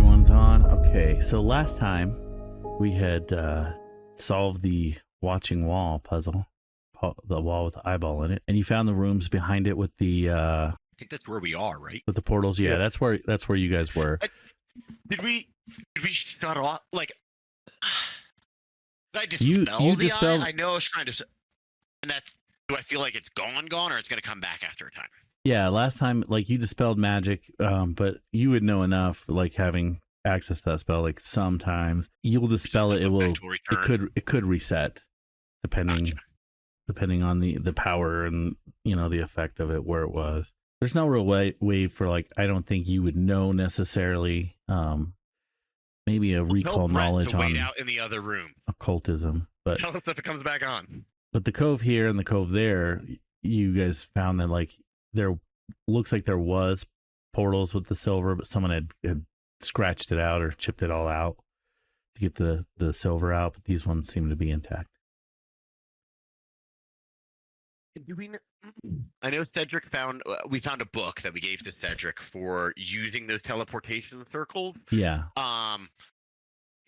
everyone's on. Okay, so last time we had solved the watching wall puzzle, the wall with the eyeball in it, and you found the rooms behind it with the I think that's where we are, right? with the portals. Yeah, that's where you guys were. Did we shut off? Like, did I dispel you the dispelled. eye? I know I was trying to, and that's. Do I feel like it's gone, or it's going to come back after a time? Yeah, last time, like, you dispelled magic, but you would know enough, like, having access to that spell. Like, sometimes you'll dispel it. It could reset, depending on the power and the effect of it where it was. There's no real way for, like, I don't think you would know necessarily. Maybe a recall knowledge on out in the other room. Occultism, but Tell us if it comes back on. But the cove here and the cove there, you guys found that, like, there looks like there was portals with the silver, but someone had scratched it out or chipped it all out to get the silver out, but these ones seem to be intact. I know Cedric we found a book that we gave to Cedric for using those teleportation circles. Yeah.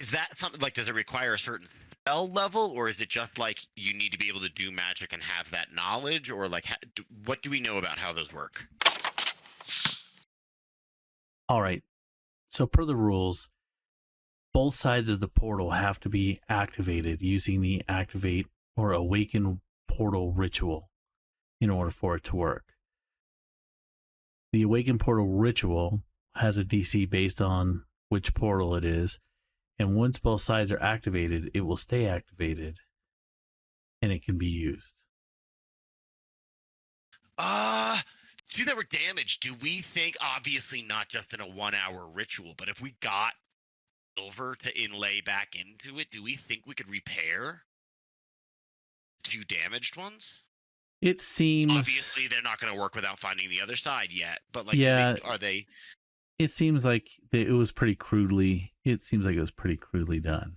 Is that something, like, does it require a certain spell level, or is it just like you need to be able to do magic and have that knowledge, or like what do we know about how those work? All right. So per the rules, both sides of the portal have to be activated using the activate or awaken portal ritual in order for it to work. The awaken portal ritual has a DC based on which portal it is, and once both sides are activated, it will stay activated and it can be used. Two that were damaged, do we think, obviously not just in a 1 hour ritual, but if we got silver to inlay back into it, do we think we could repair two damaged ones? It seems... Obviously, they're not going to work without finding the other side yet, but, like, yeah, are they... It seems like it was pretty crudely... It seems like it was pretty crudely done.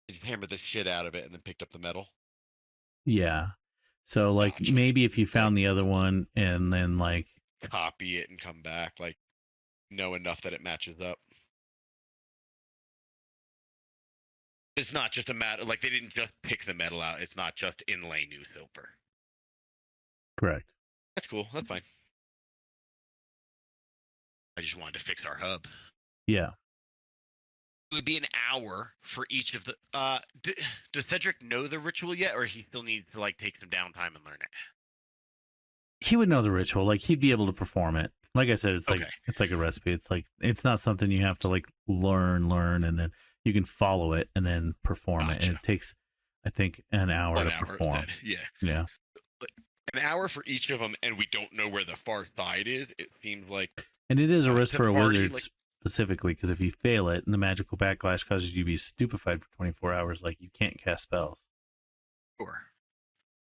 They hammered the shit out of it and then picked up the metal? Yeah. So, like, gotcha. Maybe if you found the other one and then, like... copy it and come back, like, know enough that it matches up. It's not just a matter... Like, they didn't just pick the metal out. It's not just inlay new silver. Correct. That's cool. That's fine. I just wanted to fix our hub. Yeah. It would be an hour for each of the... does Cedric know the ritual yet, or he still needs to, like, take some downtime and learn it? He would know the ritual. Like, he'd be able to perform it. Like I said, it's like it's like a recipe. It's like, it's not something you have to, like, learn, and then you can follow it and then perform it. And it takes, I think, an hour to perform. Yeah. An hour for each of them, and we don't know where the far side is. It seems like... And it is a risk for a wizard, like, specifically, because if you fail it and the magical backlash causes you to be stupefied for 24 hours, like, you can't cast spells. Sure.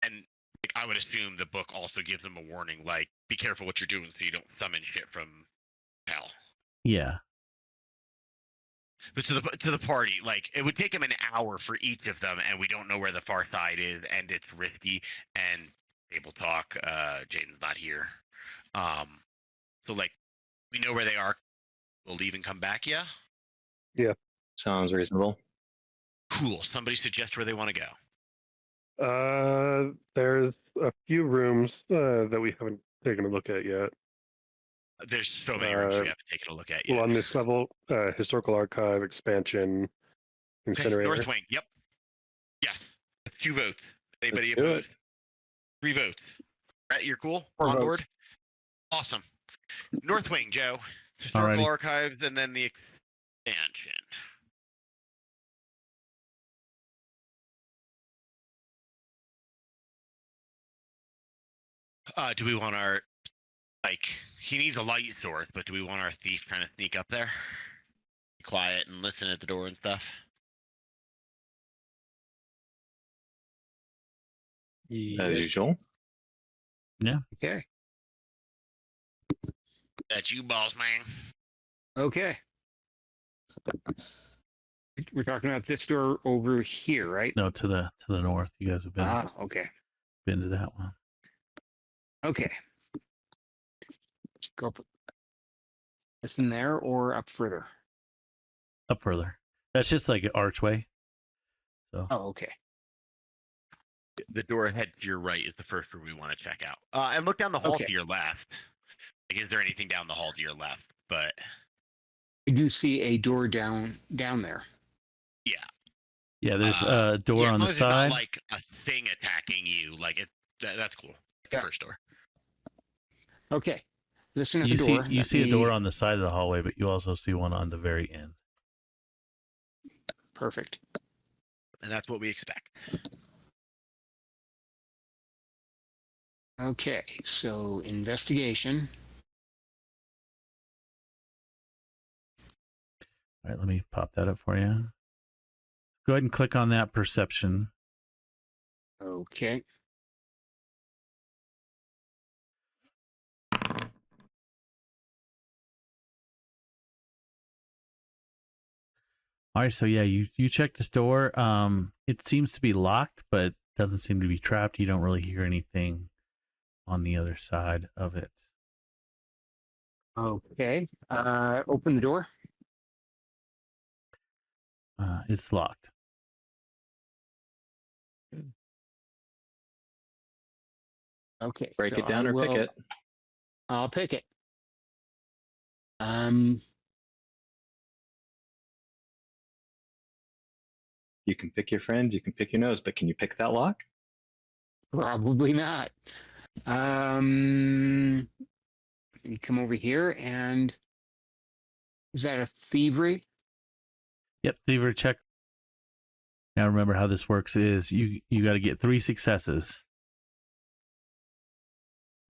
And, like, I would assume the book also gives them a warning, like, be careful what you're doing so you don't summon shit from hell. Yeah. But to the party, like, it would take them an hour for each of them, and we don't know where the far side is, and it's risky, and table talk, Jaden's not here. So, like, we know where they are. We'll leave and come back, yeah? Yeah. Sounds reasonable. Cool. Somebody suggest where they want to go. There's a few rooms that we haven't taken a look at yet. There's so many rooms we haven't taken a look at yet. Well, on this level, Historical Archive, Expansion, Incinerator. Okay, North Wing, yep. Yes. That's 2 votes. Anybody Let's do opposed? 3 votes. Brett, you're cool? 4 On votes. board? Awesome. North Wing, Joe. Historical Alrighty. Archives, and then the expansion. Do we want our... Like, he needs a light source, but do we want our thief trying to sneak up there? Be quiet and listen at the door and stuff? As usual. Yeah. Okay. That's you, boss man. Okay. We're talking about this door over here, right? No, to the north. You guys have okay. been to that one. Okay. Go up. Is in there or up further? Up further. That's just like an archway. So Oh, okay. The door ahead to your right is the first room we want to check out. And look down the hall Okay. to your left. Like, is there anything down the hall to your left? But I do see a door down there. yeah, yeah, there's a door as on long the as it's not side. like a thing attacking you. Like that's cool. Yeah. First door. Okay. Listen at You the see door. you Let see a me- door on the side of the hallway, but you also see one on the very end. Perfect. And that's what we expect. Okay, so investigation. All right, let me pop that up for you. Go ahead and click on that perception. Okay. All right, so yeah, you check this door. It seems to be locked, but doesn't seem to be trapped. You don't really hear anything on the other side of it. Okay. Open the door. It's locked. Okay. Break so it down I or pick will- it. I'll pick it. You can pick your friends, you can pick your nose, but can you pick that lock? Probably not. You come over here and is that a thievery? Yep, thievery check. Now remember how this works is you got to get 3 successes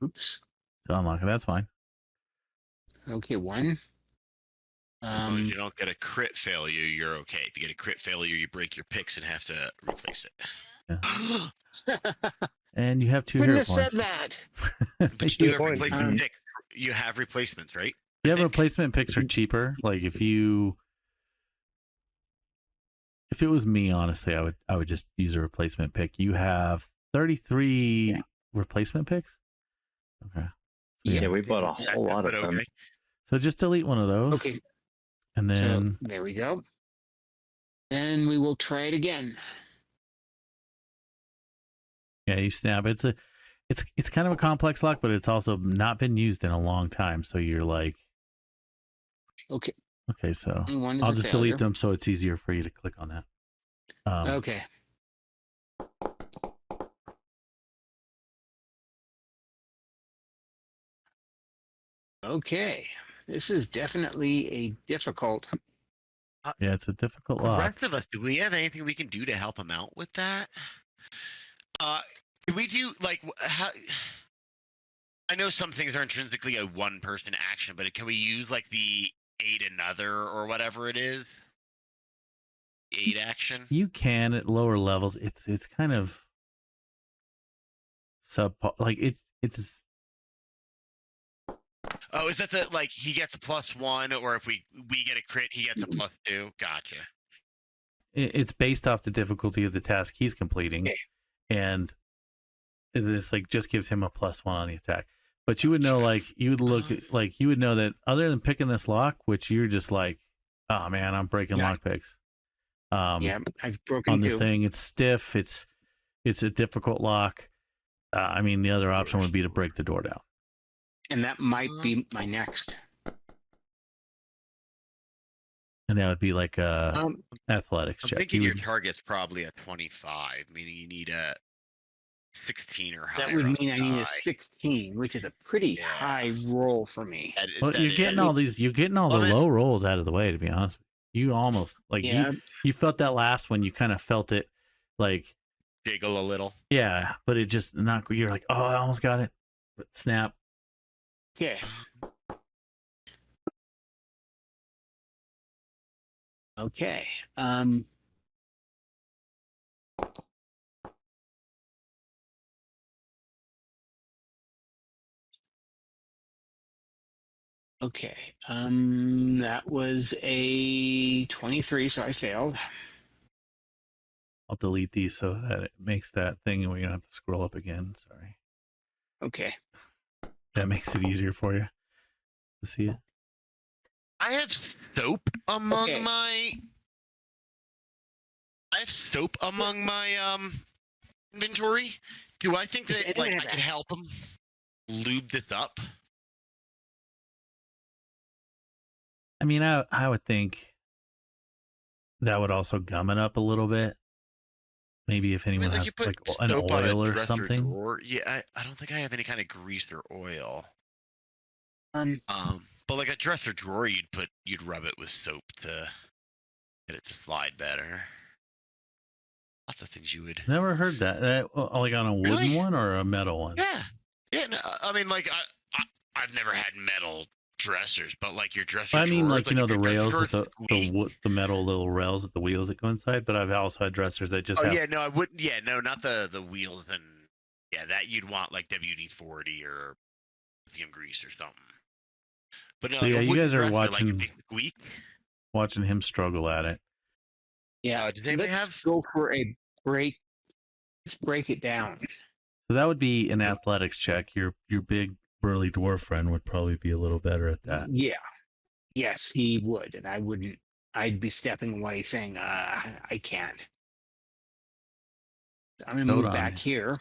Oops. to unlock it. That's fine. Okay, one. As long as you don't get a crit failure, you're okay. If you get a crit failure, you break your picks and have to replace it. Yeah. And you have 2 Couldn't hero have said points. that. But you Good have point. replacement picks. You have replacements, right? You I have think. replacement picks are cheaper. Like if it was me, honestly, I would just use a replacement pick. You have 33 replacement picks. Okay. So, Yeah. Yeah, we bought a whole lot of But them. okay. So just delete one of those. Okay, And so then there we go. And we will try it again. yeah, you snap. It's kind of a complex lock, but it's also not been used in a long time. So you're like, Okay. okay, so One is I'll a just failure. delete them so it's easier for you to click on that. Okay. Okay. This is definitely a difficult. Yeah, it's a difficult The lock. rest of us, do we have anything we can do to help him out with that? Can we do like how? I know some things are intrinsically a one-person action, but can we use like the aid another or whatever it is? Aid action. You can at lower levels. It's kind of like it's Oh, is that the like he gets a +1, or if we get a crit, he gets a +2? Gotcha. it's based off the difficulty of the task he's completing, and it's like just gives him a +1 on the attack. But you would know, like you would look like you would know that other than picking this lock, which you're just like, oh man, I'm breaking Yeah. lock picks. Yeah, I've broken On this two. thing, it's stiff. It's a difficult lock. I mean, the other option would be to break the door down. And that might be my next. And that would be like a athletics I'm check. thinking You your would- target's probably a 25, meaning you need a 16 or higher. That would on mean the I need a die. 16, which is a pretty Yeah. high roll for me. Well, That you're getting all these. You're getting all the Well, low rolls out of the way. To be honest, you almost like Yeah. you felt that last one. You kind of felt it, like jiggle a little. yeah, but it just not. You're like, oh, I almost got it. But snap. Okay. Okay. Okay. That was a 23, so I failed. I'll delete these so that it makes that thing, and we're gonna have to scroll up again. Sorry. Okay. That makes it easier for you to see it. I have soap among Okay. my. I have soap among my inventory. Do I think Does that anyone I have could help him lube this up? I mean, I would think that would also gum it up a little bit. Maybe if I anyone mean, like has you put like an soap on a oil or dresser something. drawer. Yeah, I don't think I have any kind of grease or oil. Um, But like a dresser drawer, you'd rub it with soap to get it to slide better. Lots of things you would. Never heard that. Like on a wooden Really? one or a metal one? Yeah, yeah. No, I mean, like I've never had metal dressers, but like your dresser I mean, drawers, like, you like know, if the your dresser rails drawer with is squeak. the metal little rails with the wheels that go inside. But I've also had dressers that just Oh have. yeah, no, I wouldn't. Yeah, no, not the wheels and yeah, that you'd want like WD-40 or lithium grease or something. But no, So like yeah, a you wooden guys are dresser, like if watching they squeak. him struggle at it. yeah. Does anybody Let's have? go for a break. Let's break it down. So that would be an athletics check. Your big burly dwarf friend would probably be a little better at that. Yeah. Yes, he would, and I wouldn't. I'd be stepping away, saying, "I can't." I'm gonna move back here.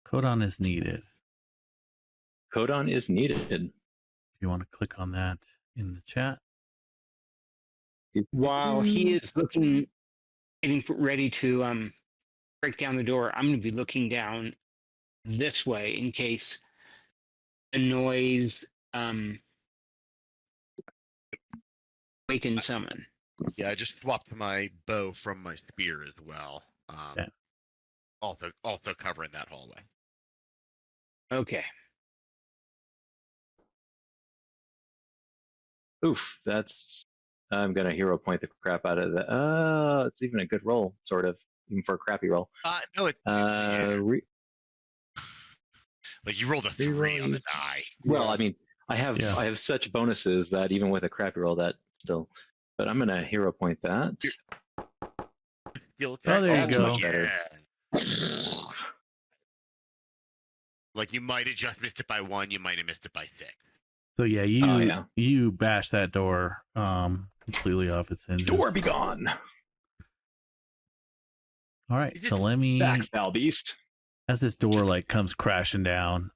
Codon is needed. Codon is needed. If you want to click on that in the chat. While he is looking, ready to break down the door, I'm going to be looking down this way in case the noise wakens someone. Yeah, I just swapped my bow from my spear as well. Yeah. Also covering that hallway. Okay. Oof, that's. I'm gonna hero point the crap out of that. It's even a good roll, sort of, even for a crappy roll. No, it. Yeah. Re- Like you rolled a 3 on the die. well, I mean, I Yeah. have such bonuses that even with a crappy roll, that still. But I'm gonna hero point that. Skill Oh, there you check. go. Yeah. Like you might have just missed it by 1. You might have missed it by 6. So yeah, you bash that door completely off its hinges. Door be gone. All right, so let me Back, foul beast. as this door like comes crashing down.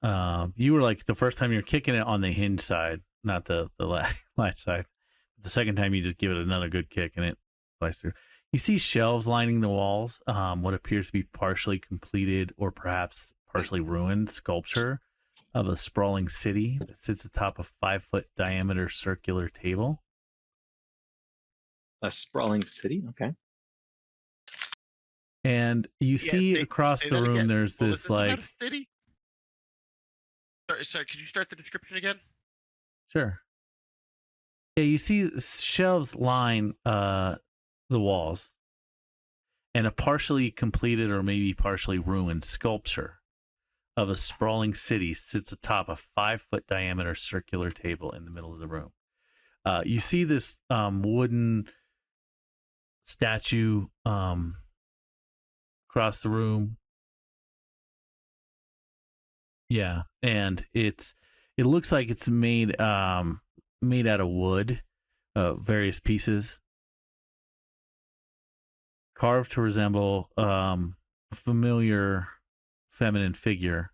You were like the first time you're kicking it on the hinge side, not the latch side. The second time you just give it another good kick and it flies through. You see shelves lining the walls. What appears to be partially completed or perhaps partially ruined sculpture of a sprawling city that sits atop a 5-foot diameter circular table. A sprawling city. Okay. And you see across the room, again. there's Well, this isn't that like. a city? Sorry, could you start the description again? Sure. Yeah, you see shelves line the walls, and a partially completed or maybe partially ruined sculpture of a sprawling city sits atop a 5-foot diameter circular table in the middle of the room. You see this wooden statue across the room. Yeah, and it looks like it's made out of wood, various pieces, carved to resemble a familiar feminine figure.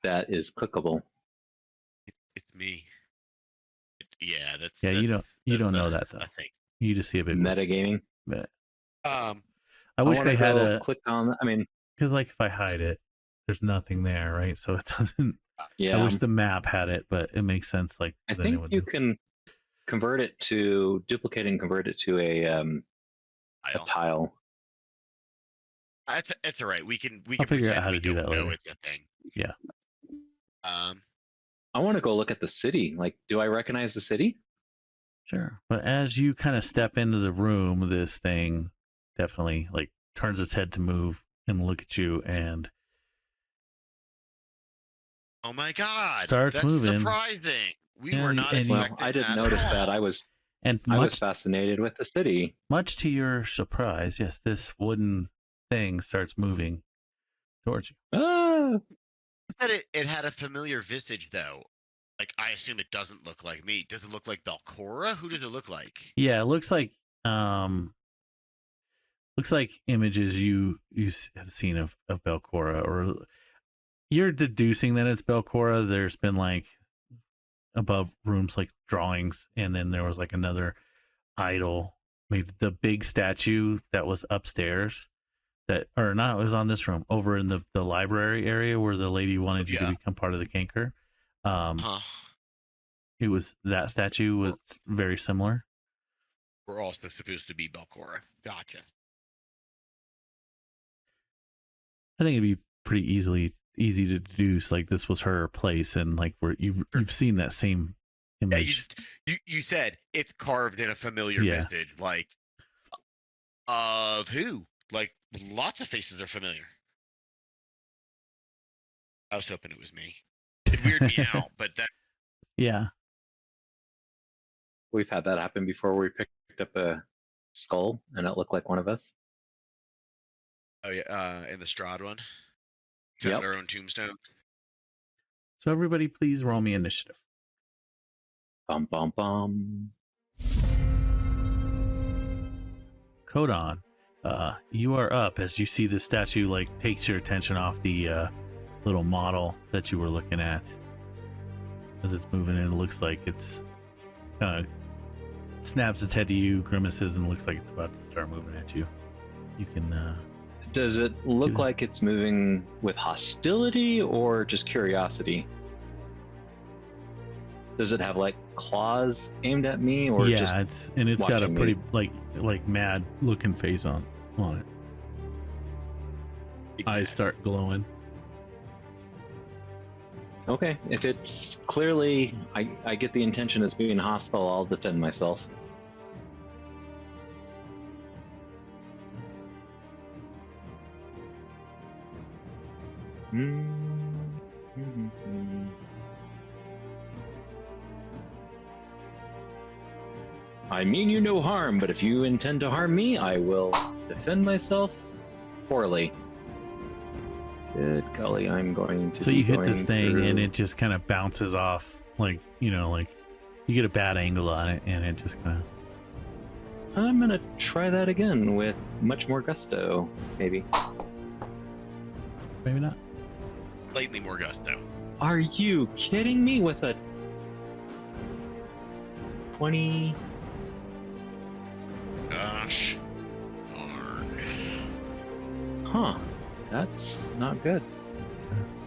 That is clickable. It's me. Yeah, that's. Yeah, you don't know that's that though. a thing. You just see a big Metagaming. But Um, I wish wanna they had go a click on. I mean, because like if I hide it, there's nothing there, right? So it doesn't. yeah. I wish the map had it, but it makes sense. Like I then it think would you do. can duplicate and convert it to a tile. It's all right. We can I'll figure out pretend how to we do don't that know later. it's a thing. Yeah. I want to go look at the city. Like, do I recognize the city? Sure. But as you kind of step into the room, this thing definitely like turns its head to move and look at you and Oh my god! Starts that's moving. Surprising. We Yeah, were not and expecting you- Well, I didn't that notice at that. all. I was much fascinated with the city. much to your surprise, yes, this wooden thing starts moving towards you. Ah, said it had a familiar visage, though. Like, I assume it doesn't look like me. Does it look like Belcora? Who does it look like? Yeah, it looks like images you have seen of Belcora, or you're deducing that it's Belcora. There's been like above rooms like drawings, and then there was like another idol, maybe the big statue that was upstairs. That, or not, it was on this room over in the library area where the lady wanted you to Yeah. become part of the Kanker. Huh. It was that statue was very similar. We're also supposed to be Belcora. Gotcha. I think it'd be pretty easy to deduce like this was her place, and like where you've seen that same Yeah, image. you said it's carved in a familiar Yeah. visage, like of who? Like lots of faces are familiar. I was hoping it was me. It weirded me out, but that Yeah. We've had that happen before. We picked up a skull and it looked like one of us. oh yeah, in the Strahd one. Found Yep. our own tombstone. So everybody, please roll me initiative. Bum bum bum. Codon, you are up as you see the statue like takes your attention off the little model that you were looking at. As it's moving in, it looks like it's kind of snaps its head to you, grimaces, and looks like it's about to start moving at you. You can Does it look Yeah. like it's moving with hostility or just curiosity? Does it have like claws aimed at me, or yeah, just it's got a watching pretty me? like mad looking face on it. Eyes start glowing. okay? If it's clearly, I get the intention as being hostile, I'll defend myself. I mean you no harm, but if you intend to harm me, I will defend myself poorly. Good golly, I'm going to. So be you hit this going thing and through- it just kind of bounces off, like like you get a bad angle on it, and it just kind of. I'm gonna try that again with much more gusto, maybe. Maybe not. Slightly more gusto. Are you kidding me? With a 20. Gosh. Darn. Huh. That's not good.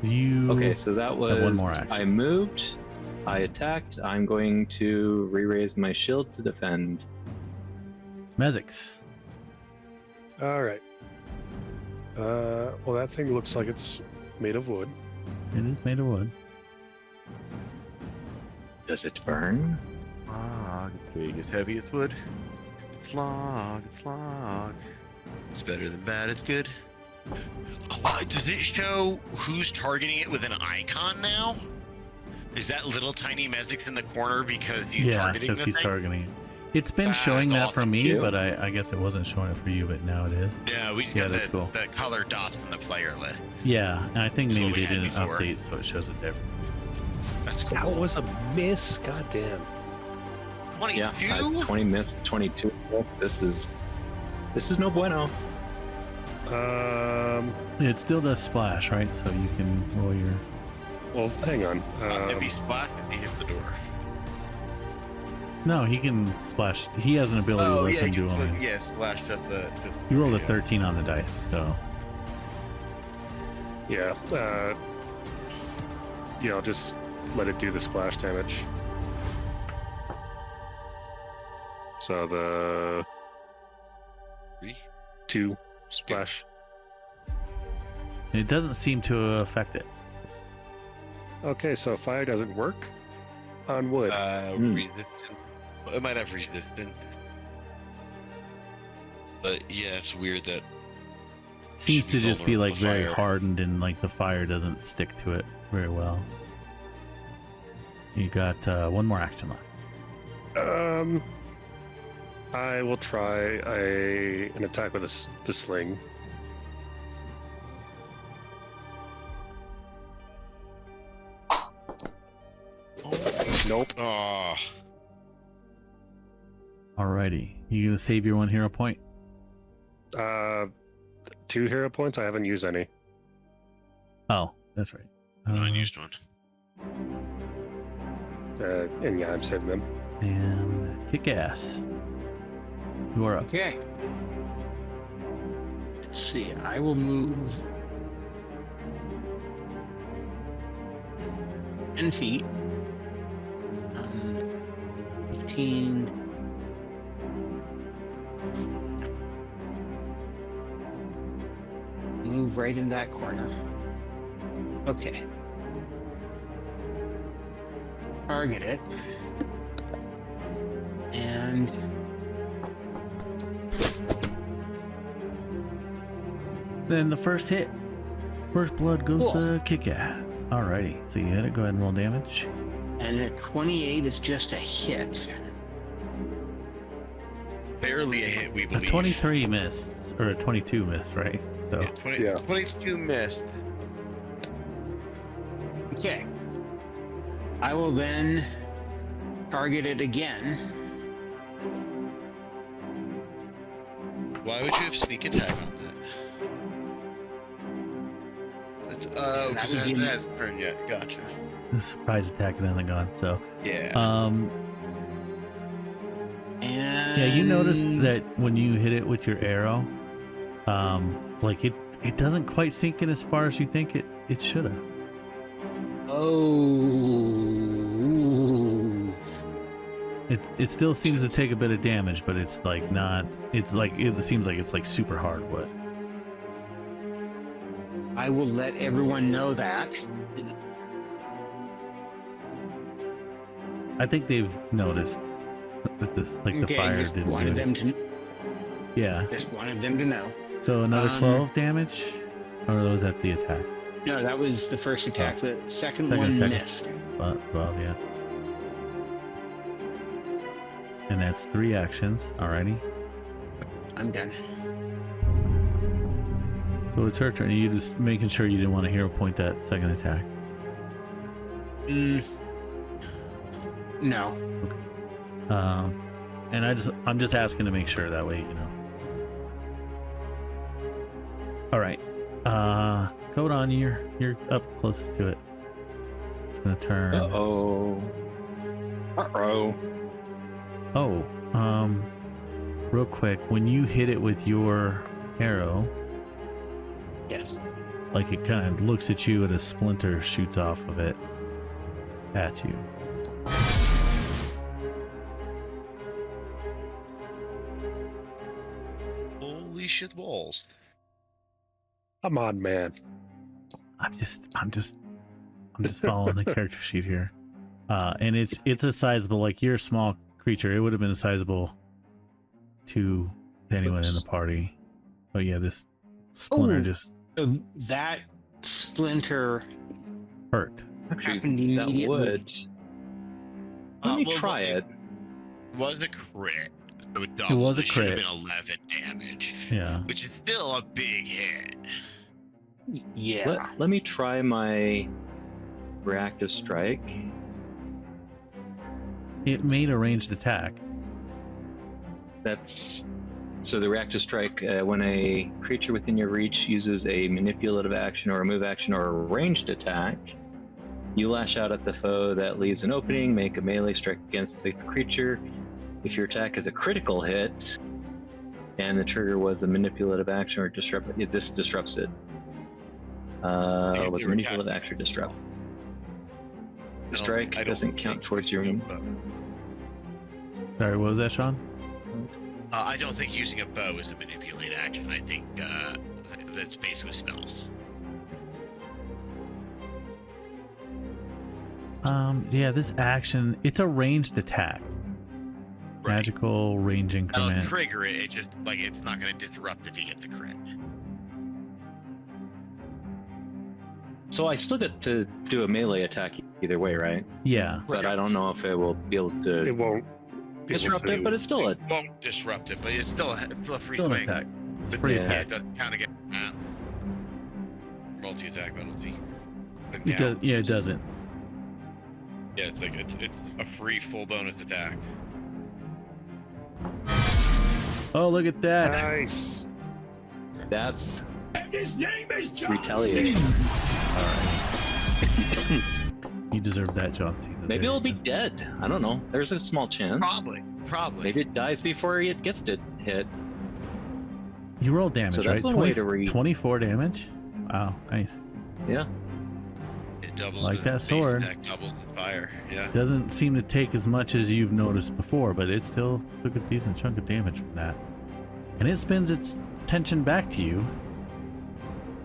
You Okay, so that was. one more action. I moved. I attacked. I'm going to re-raise my shield to defend. Mezix. All right. Well, that thing looks like it's made of wood. It is made of wood. Does it burn? Slog, it's big, it's heavy, it's wood. Slog, it's slog. It's better than bad, it's good. Does it show who's targeting it with an icon now? Is that little tiny Mezix in the corner because he's Yeah, targeting because the he's thing? targeting it. It's been That's showing that for awesome. me, Cute. but I guess it wasn't showing it for you, but now it is. Yeah, we just Yeah, got that's the, cool. the color dots from the player list. Yeah, and I think That's maybe what we they had did an before. update so it shows it different. That's cool. That was a miss. God damn. 22? Yeah, 20 missed, 22 missed. This is no bueno. It still does splash, right? So you can roll your. Well, hang on. If he splashes, he hits the door. No, he can splash. He has an ability to listen to him. yeah, splashed up the. Just, You rolled a 13 on the dice, so yeah. I'll just let it do the splash damage. So the 2 splash. and it doesn't seem to affect it. Okay, so fire doesn't work on wood. resistance. It might have resistance. But yeah, it's weird that. Seems Should to be just be like vulnerable to very fire. hardened, and like the fire doesn't stick to it very well. You got one more action left. I will try an attack with the sling. Nope. Oh, Alrighty. You gonna save your 1 hero point? 2 hero points. I haven't used any. Oh, that's right. an unused one. And yeah, I'm saving them. And kick ass. You are up. Okay. Let's see. I will move 10 feet. 15. Move right in that corner. Okay. Target it. And Then the first hit. First blood goes Cool. to kick ass. Alrighty. So you hit it. Go ahead and roll damage. a 28 is just a hit. Barely a hit, we A believe. 23 missed. Or a 22 missed, right? So Yeah, 20, Yeah. 22 missed. Okay. I will then target it again. Why would you have sneak attack on that? That's, that because would it be- hasn't turned yet. Gotcha. surprise attack and then the gun. So Yeah. And yeah, you notice that when you hit it with your arrow, like it doesn't quite sink in as far as you think it should have. Oh. It still seems to take a bit of damage, but it's like not. It's like it seems like it's like super hardwood. I will let everyone know that. I think they've noticed that this like the fire just didn't. wanted do it. them to Yeah. just wanted them to know. So another 12 Um, damage, or was that the attack? No, that was the first attack. The second Second one attack is- missed. 12, yeah. And that's 3 actions. Alrighty. I'm done. So it's her turn. You just making sure you didn't want to hero point that second attack. No. And I'm just asking to make sure that way, you know. All right. Codon, you're up closest to it. It's gonna turn. Uh-oh. Uh-oh. Oh, real quick, when you hit it with your arrow, Yes. like it kind of looks at you and a splinter shoots off of it at you. Holy shit balls. Come on, man. I'm just following the character sheet here. And it's a sizable, like you're a small creature. It would have been sizable to anyone in the party. But yeah, this splinter Ooh. just So that splinter hurt. Actually, happened that immediately. would. Let me Well, try it. Was a crit. So It was a it should have crit. been 11 damage, Yeah. which is still a big hit. Yeah. Let me try my reactive strike. It made a ranged attack. That's so the reactive strike. When a creature within your reach uses a manipulative action or a move action or a ranged attack, you lash out at the foe that leaves an opening. Make a melee strike against the creature. If your attack is a critical hit, and the trigger was a manipulative action or disrupt, this disrupts it. Was a manipulative action or disrupt? The strike doesn't count towards your. Sorry, what was that, Sean? I don't think using a bow is a manipulate action. I think that's basically spells. Yeah, this action, it's a ranged attack. Right. Magical range That'll increment. trigger it. It just like it's not going to disrupt if you get the crit. So I still get to do a melee attack either way, right? Yeah. But I don't know if it will be able It to won't be able disrupt to- it, but it's still a. It won't disrupt it, but it's still a free Still an swing. attack. It's But free yeah, Yeah, attack. it doesn't count again. Multi-attack penalty. Yeah, it doesn't. Yeah, it's like it's a free full bonus attack. Oh, look at that. Nice. That's His name is John retaliation. You deserve that, John Cena. Maybe There it'll you be go. dead. I don't know. There's a small chance. Probably. Maybe it dies before it gets to hit. You roll damage, So that's right? one way to read. 24 damage. Wow, nice. Yeah. It doubles. Like the that base sword. attack, doubles the fire. Yeah. Doesn't seem to take as much as you've noticed before, but it still took a decent chunk of damage from that. And it spins its tension back to you.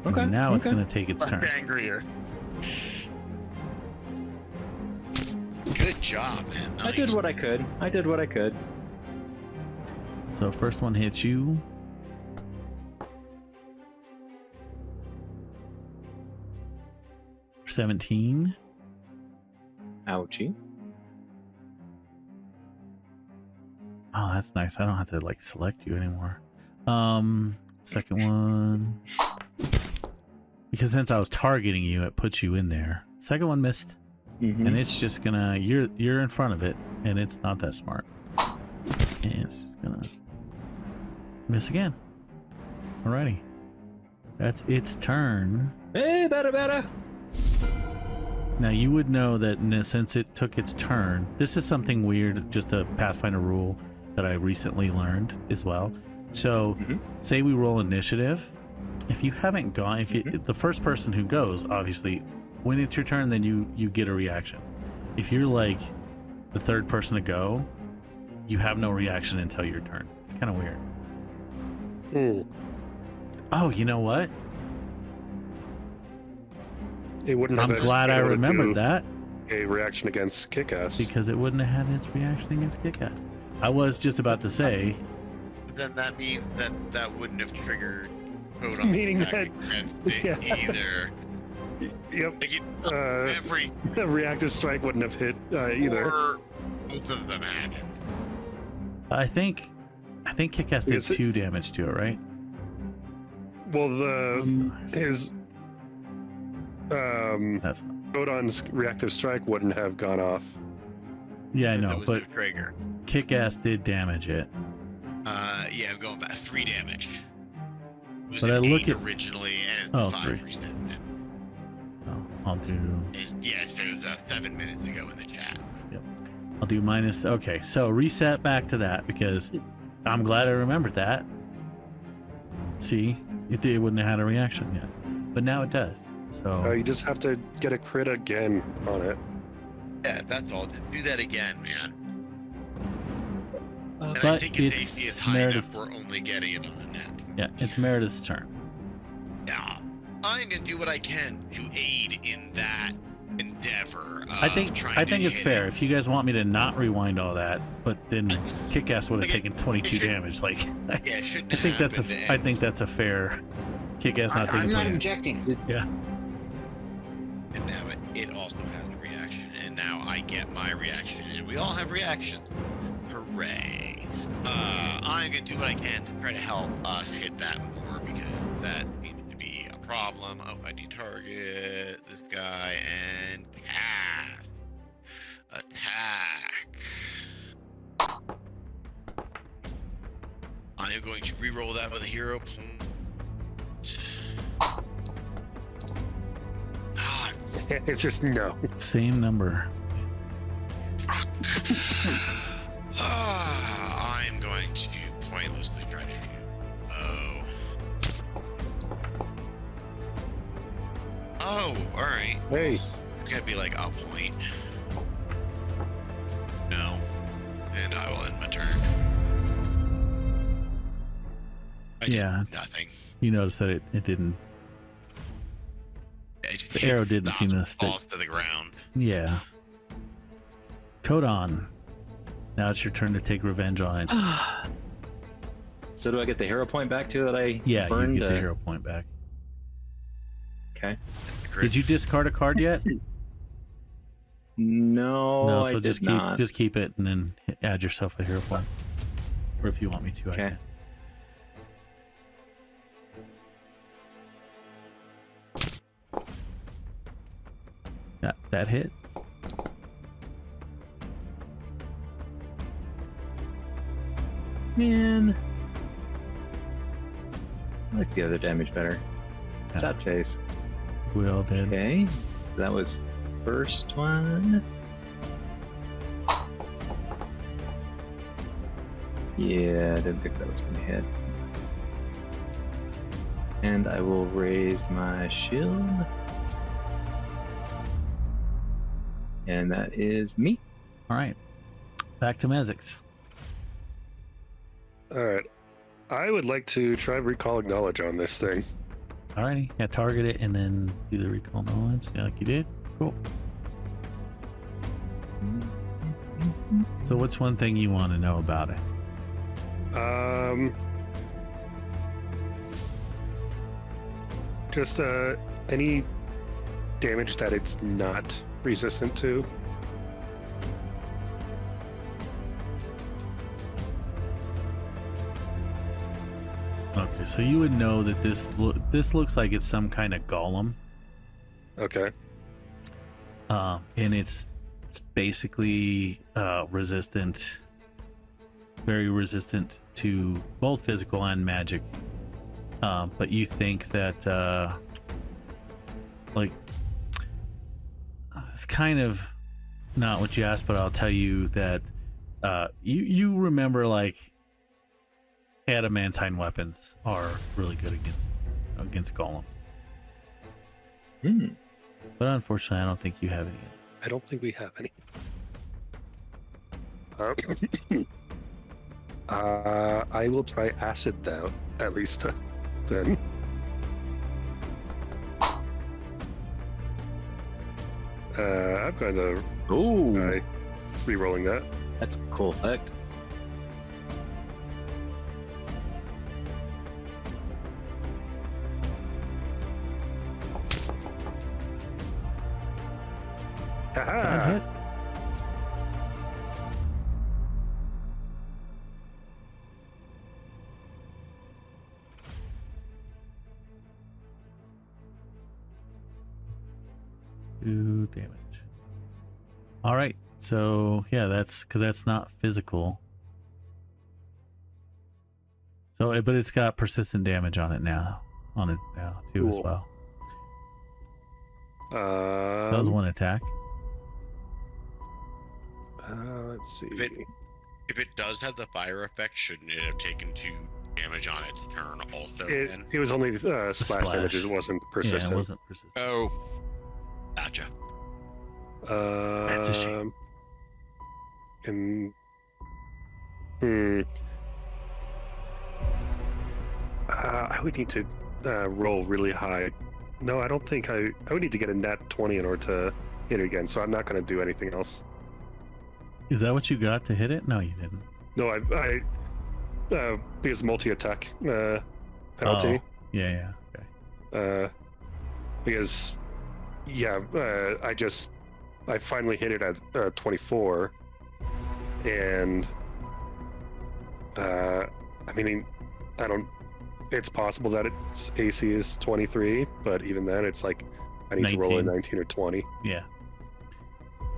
Okay. And now it's okay. going to take its turn. Angrier. Good job, man. I did what I could. So first one hits you. For 17. Ouchie. Oh, that's nice. I don't have to like select you anymore. Second one. Because since I was targeting you, it puts you in there. Second one missed. Mhm. And it's just gonna you're in front of it, and it's not that smart. And it's just gonna miss again. Alrighty. That's its turn. Hey, better. Now you would know that since it took its turn, this is something weird, just a Pathfinder rule that I recently learned as well. So say we roll initiative. If you haven't gone, if the first person who goes, obviously, when it's your turn, then you get a reaction. If you're like the third person to go, you have no reaction until your turn. It's kind of weird. Oh, you know what? It wouldn't I'm have glad I been able to remembered do that a reaction against Kick-Ass. because it wouldn't have had its reaction against Kick-Ass. I was just about to say, Then that means that wouldn't have triggered code on Meaning attack that- against it yeah. either. Yep. Like Uh, every the reactive strike wouldn't have hit either. or both of them happened. I think Kick-Ass did Is it- 2 damage to it, right? Well, his That's Photon's reactive strike wouldn't have gone off. yeah, I It know, was but no trigger. Kick-Ass did damage it. Yeah, I'm going back 3 damage. It was But an I look 8 at- originally, and it's Oh, 5 3. recently. So I'll do Yeah, it shows 7 minutes ago in the chat. minus. Okay, so reset back to that because I'm glad I remembered that. See, it wouldn't have had a reaction yet, but now it does. So You just have to get a crit again on it. Yeah, that's all. Just do that again, man. And I but think its it's AC is high enough Meredith's. we're only getting it on the net. Yeah, it's Meredith's turn. Yeah. I'm gonna do what I can to aid in that endeavor. I think it's fair. If you guys want me to not rewind all that, but then Kick-Ass would have Like, taken 22 it should- damage. Like, Yeah, it shouldn't I think that's happen, I and- think that's a fair. Kick-Ass not I'm taking not 20. objecting. Yeah. And now it also has a reaction, and now I get my reaction, and we all have reactions. Hooray! I'm gonna do what I can to try to help us hit that more because that seems to be a problem. Oh, I need to target this guy and cast attack. I am going to re-roll that with a hero point. Ah, It's just no. Same number. I'm going to pointlessly try to shoot. Oh, alright. Hey, It's gonna be like a point. No. And I will end my turn. I did Yeah. nothing. You notice that it didn't. It just The hit arrow didn't seem to knocks stick. falls to the ground. Yeah. Codon. Now it's your turn to take revenge on it. So do I get the hero point back too that I Yeah, burned? you get the hero point back. Okay. Did you discard a card yet? No, No, I so did not. just keep it and then add yourself a hero point. Or if you want me to, I Okay. can. Yeah, that hit. Man. I like the other damage better. Yeah. Sap chase. We all did. Okay. That was first one. Yeah, I didn't think that was going to hit. And I will raise my shield. And that is me. All right. Back to Mezix. All right. I would like to try recall knowledge on this thing. Alrighty. Yeah, target it and then do the recall knowledge. Yeah, like you did. Cool. So what's one thing you want to know about it? Just any damage that it's not resistant to. Okay, so you would know that this looks like it's some kind of golem, Okay. and it's basically resistant, very resistant to both physical and magic. But you think that like it's kind of not what you asked, but I'll tell you that you remember like adamantine weapons are really good against golems. Hmm. But unfortunately, I don't think you have any. I don't think we have any. I will try acid though, at least then. I'm going to Ooh, re-rolling that. that's a cool effect. That Haha! hit. Two damage. All right. So yeah, that's because that's not physical. So, but it's got persistent damage on it now. Too as Cool. well. That was one attack. Let's see. If it does have the fire effect, shouldn't it have taken 2 damage on its turn also? Then? It was only splash damage. splash. It wasn't Yeah, persistent. it wasn't persistent. Oh, gotcha. That's a shame. And I would need to roll really high. No, I don't think I would need to get a nat 20 in order to hit it again. So I'm not going to do anything else. Is that what you got to hit it? No, you didn't. No, I because multi-attack penalty. Oh, yeah. Okay. Because I finally hit it at 24, and I mean, I don't. It's possible that its AC is 23, but even then, it's like I need to roll a 19. 19 or 20. Yeah.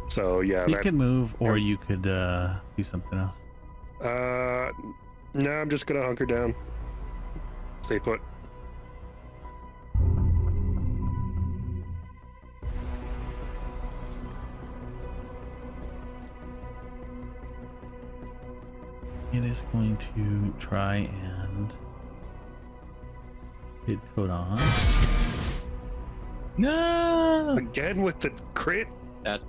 So yeah, You could move, or you could do something else. no, I'm just gonna hunker down, stay put. It is going to try and hit Codon. No. Again with the crit. That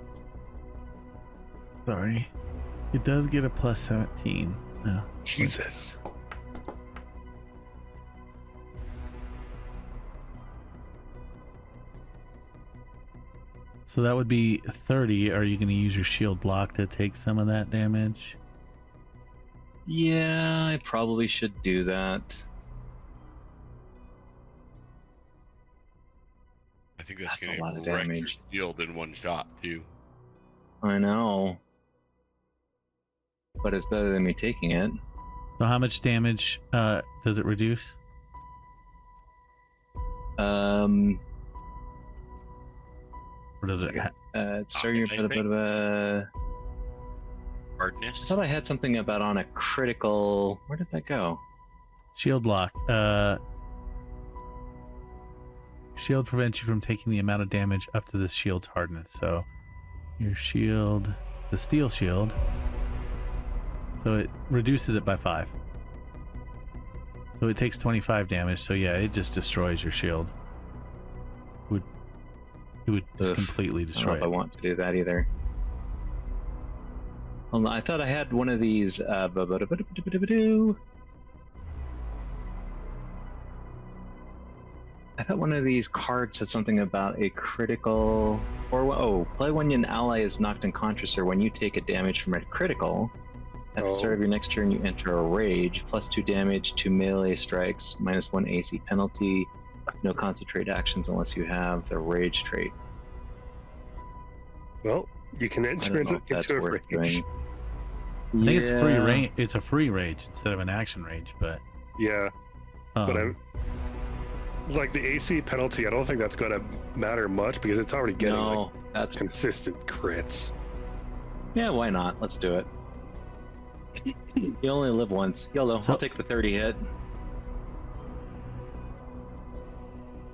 Sorry. It does get a plus 17. No. Jesus. So that would be 30. Are you going to use your shield block to take some of that damage? Yeah, I probably should do that. I think that's, That's a going lot of to wreck your damage. shield in one shot too. I know. But it's better than me taking it. So how much damage does it reduce? Or does it? It's starting to put a bit of a. Hardness. I thought I had something about on a critical. Where did that go? Shield lock. Shield prevents you from taking the amount of damage up to the shield's hardness. So your shield, the steel shield, so it reduces it by 5. So it takes 25 damage. So yeah, it just destroys your shield. It would just Ugh, completely I don't know destroy if I it. want to do that either. Hold on, I thought I had one of these. I thought one of these cards said something about a critical. Play when an ally is knocked unconscious or when you take a damage from a critical. At the start of your next turn, you enter a rage. +2 damage to melee strikes. -1 AC penalty. No concentrate actions unless you have the rage trait. Well, you can I enter don't know if that's into a worth rage. doing. I think it's free range. It's a free rage instead of an action rage, but Yeah, but um, like the AC penalty, I don't think that's going to matter much because it's already getting No, like that's consistent crits. yeah. Why not? Let's do it. You only live once. YOLO. So- I'll take the 30 hit.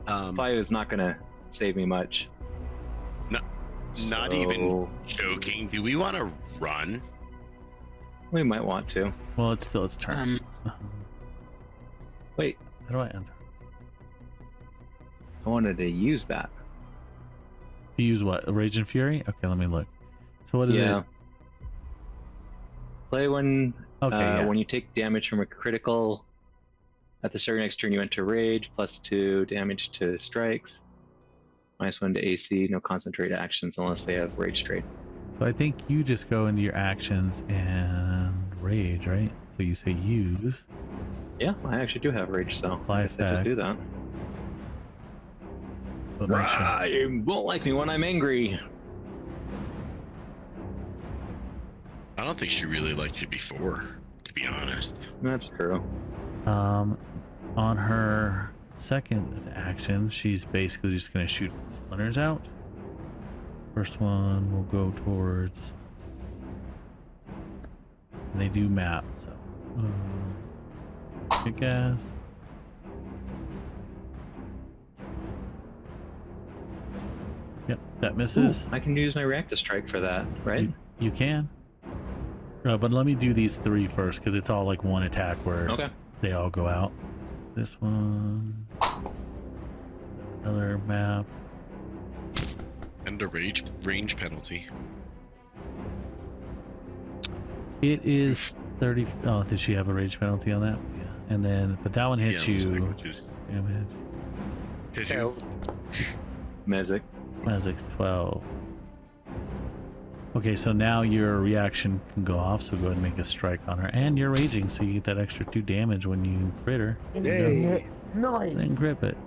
5 is not gonna save me much. Not even joking. Do we want to run? We might want to. well, it's still its turn. Wait, How do I enter? I wanted to use that. You use what? Rage and Fury? Okay, let me look. So what is it? Play when Okay, yeah. when you take damage from a critical. At the start of your next turn, you enter rage. +2 damage to strikes. -1 to AC. No concentrate actions unless they have rage trait. So I think you just go into your actions and rage, right? So you say use. Yeah, I actually do have rage, so Apply I guess I just effect. do that. But make sure. You won't like me when I'm angry. I don't think she really liked you before, to be honest. That's true. On her second action, she's basically just going to shoot splinters out. First one will go towards. And they do map, so. Kick ass. Yep, that misses. Ooh, I can use my reactive strike for that, right? You can. But let me do these 3 first, because it's all like one attack where Okay. they all go out. This one. Another map. And a range penalty. It is 30. Oh, did she have a rage penalty on that? Yeah. And then, but that one hits Yeah, it looks you. like, which is- Damage. Hit you. Mezek. Mazik's 12. Okay, so now your reaction can go off, so go ahead and make a strike on her. And you're raging, so you get that extra 2 damage when you crit her. Yay! Then grip it.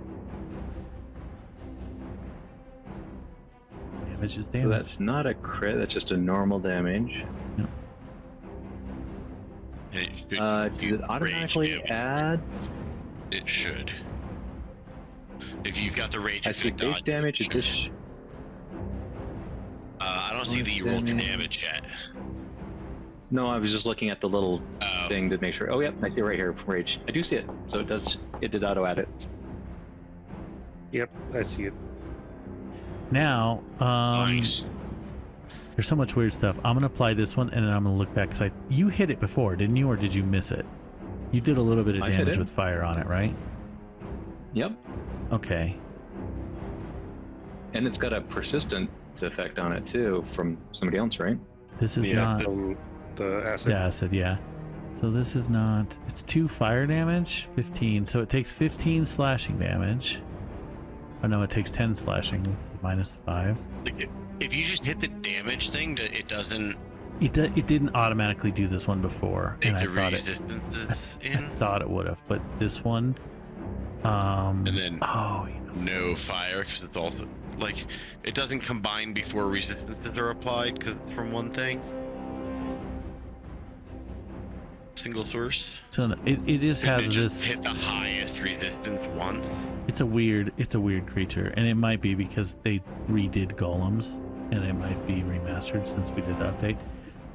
Damage is So damage. that's not a crit, that's just a normal damage. And it should Does do it automatically rage damage. add? It should. If you've got the rage I see effect base on, damage, it should. addition. I don't see that you rolled the damage yet. No, I was just looking at the little Oh, thing to make sure. Oh, yep, I see it right here. Rage. I do see it. So it did auto add it. Yep, I see it. Now, nice. there's so much weird stuff. I'm gonna apply this one, and then I'm gonna look back because you hit it before, didn't you, or did you miss it? You did a little bit of I hit damage it. with fire on it, right? Yep. Okay. And it's got a persistent effect on it too from somebody else, right? This is Yeah, not the acid. the acid, yeah. So this is not. It's 2 fire damage, 15. So it takes 15 slashing damage. Oh no, it takes 10 slashing, -5. Like, if you just hit the damage thing, it doesn't It didn't automatically do this one before, take and I the thought it. resistances I in. thought it would have, but this one. And then Oh, no fire, because it's also like it doesn't combine before resistances are applied because it's from one thing. Single source. so it just Could has they just this. hit the highest resistance once. It's a weird creature, and it might be because they redid golems, and it might be remastered since we did the update.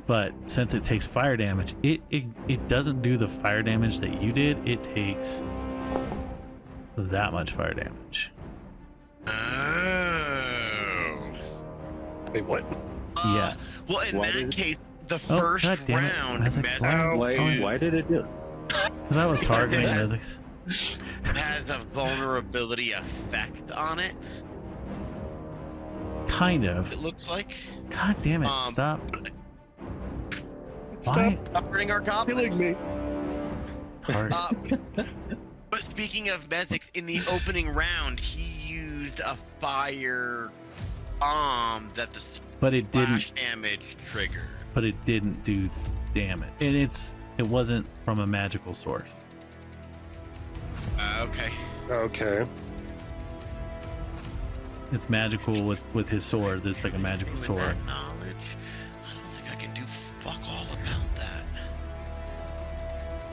But since it takes fire damage, it doesn't do the fire damage that you did. It takes that much fire damage. Oh. Wait, what? Yeah. Well, in Why that did it- case, the Oh, first God damn it. round, That's Mezix Why did it do it? Because I was targeting Mezix. has a vulnerability effect on it. Kind of. It looks like. God damn it. Um, Stop. Stop Why? Upgrading our goblin. killing me. Target. But speaking of Mezix, in the opening round, he used a fire bomb that the But it didn't. splash damage triggered. But it didn't do damage. And it wasn't from a magical source. Okay. Okay. It's magical with his sword. It's like a magical With sword. that knowledge, I don't think I can do fuck all about that.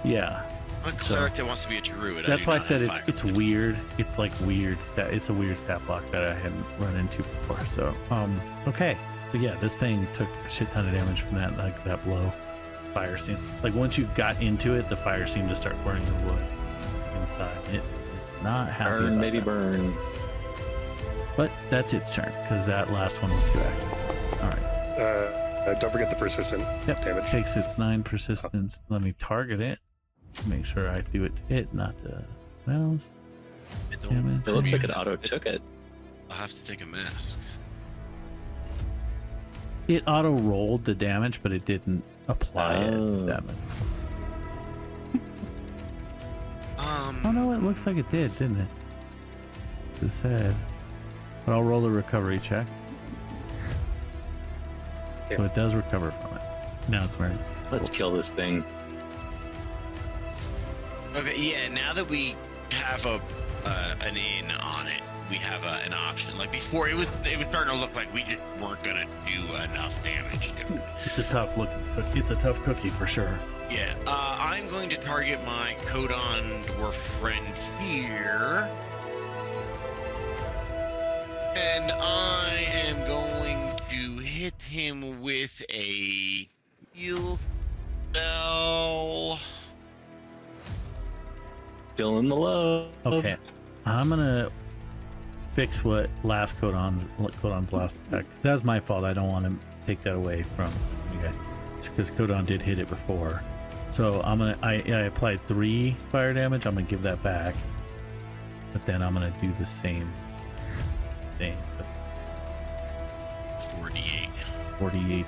Yeah. I'm a So- cleric that wants to be a druid. That's do why I not said have it's fire. weird. It's like weird stat. It's a weird stat block that I hadn't run into before. So okay. So yeah, this thing took a shit ton of damage from that blow. Fire seemed like once you got into it, the fire seemed to start burning the wood inside. It is not happy. Burn, about baby, that. burn. But that's its turn because that last one was 2 actions. All right. Don't forget the persistent Yep. damage. Takes its 9 persistence. Let me target it. Make sure I do it to it, not to mouse. It Damage. don't- It looks like it auto took it. I'll have to take a mask. It auto rolled the damage, but it didn't apply Oh. it damage. Oh no, it looks like it did, didn't it? It said. But I'll roll the recovery check. So it does recover from it. Now it's where it's. Let's kill this thing. Okay, yeah. Now that we have an in on it, we have an option. Like before, it was starting to look like we just weren't gonna do enough damage to it. It's a tough looking cookie. It's a tough cookie for sure. Yeah. I'm going to target my Codon dwarf friend here, and I am going to hit him with a heal spell. Fill in the love. Okay. I'm gonna fix what Codon's last attack. 'Cause that's my fault. I don't want to take that away from you guys. It's because Codon did hit it before. So I applied 3 fire damage. I'm gonna give that back. But then I'm gonna do the same thing. with 48. 48.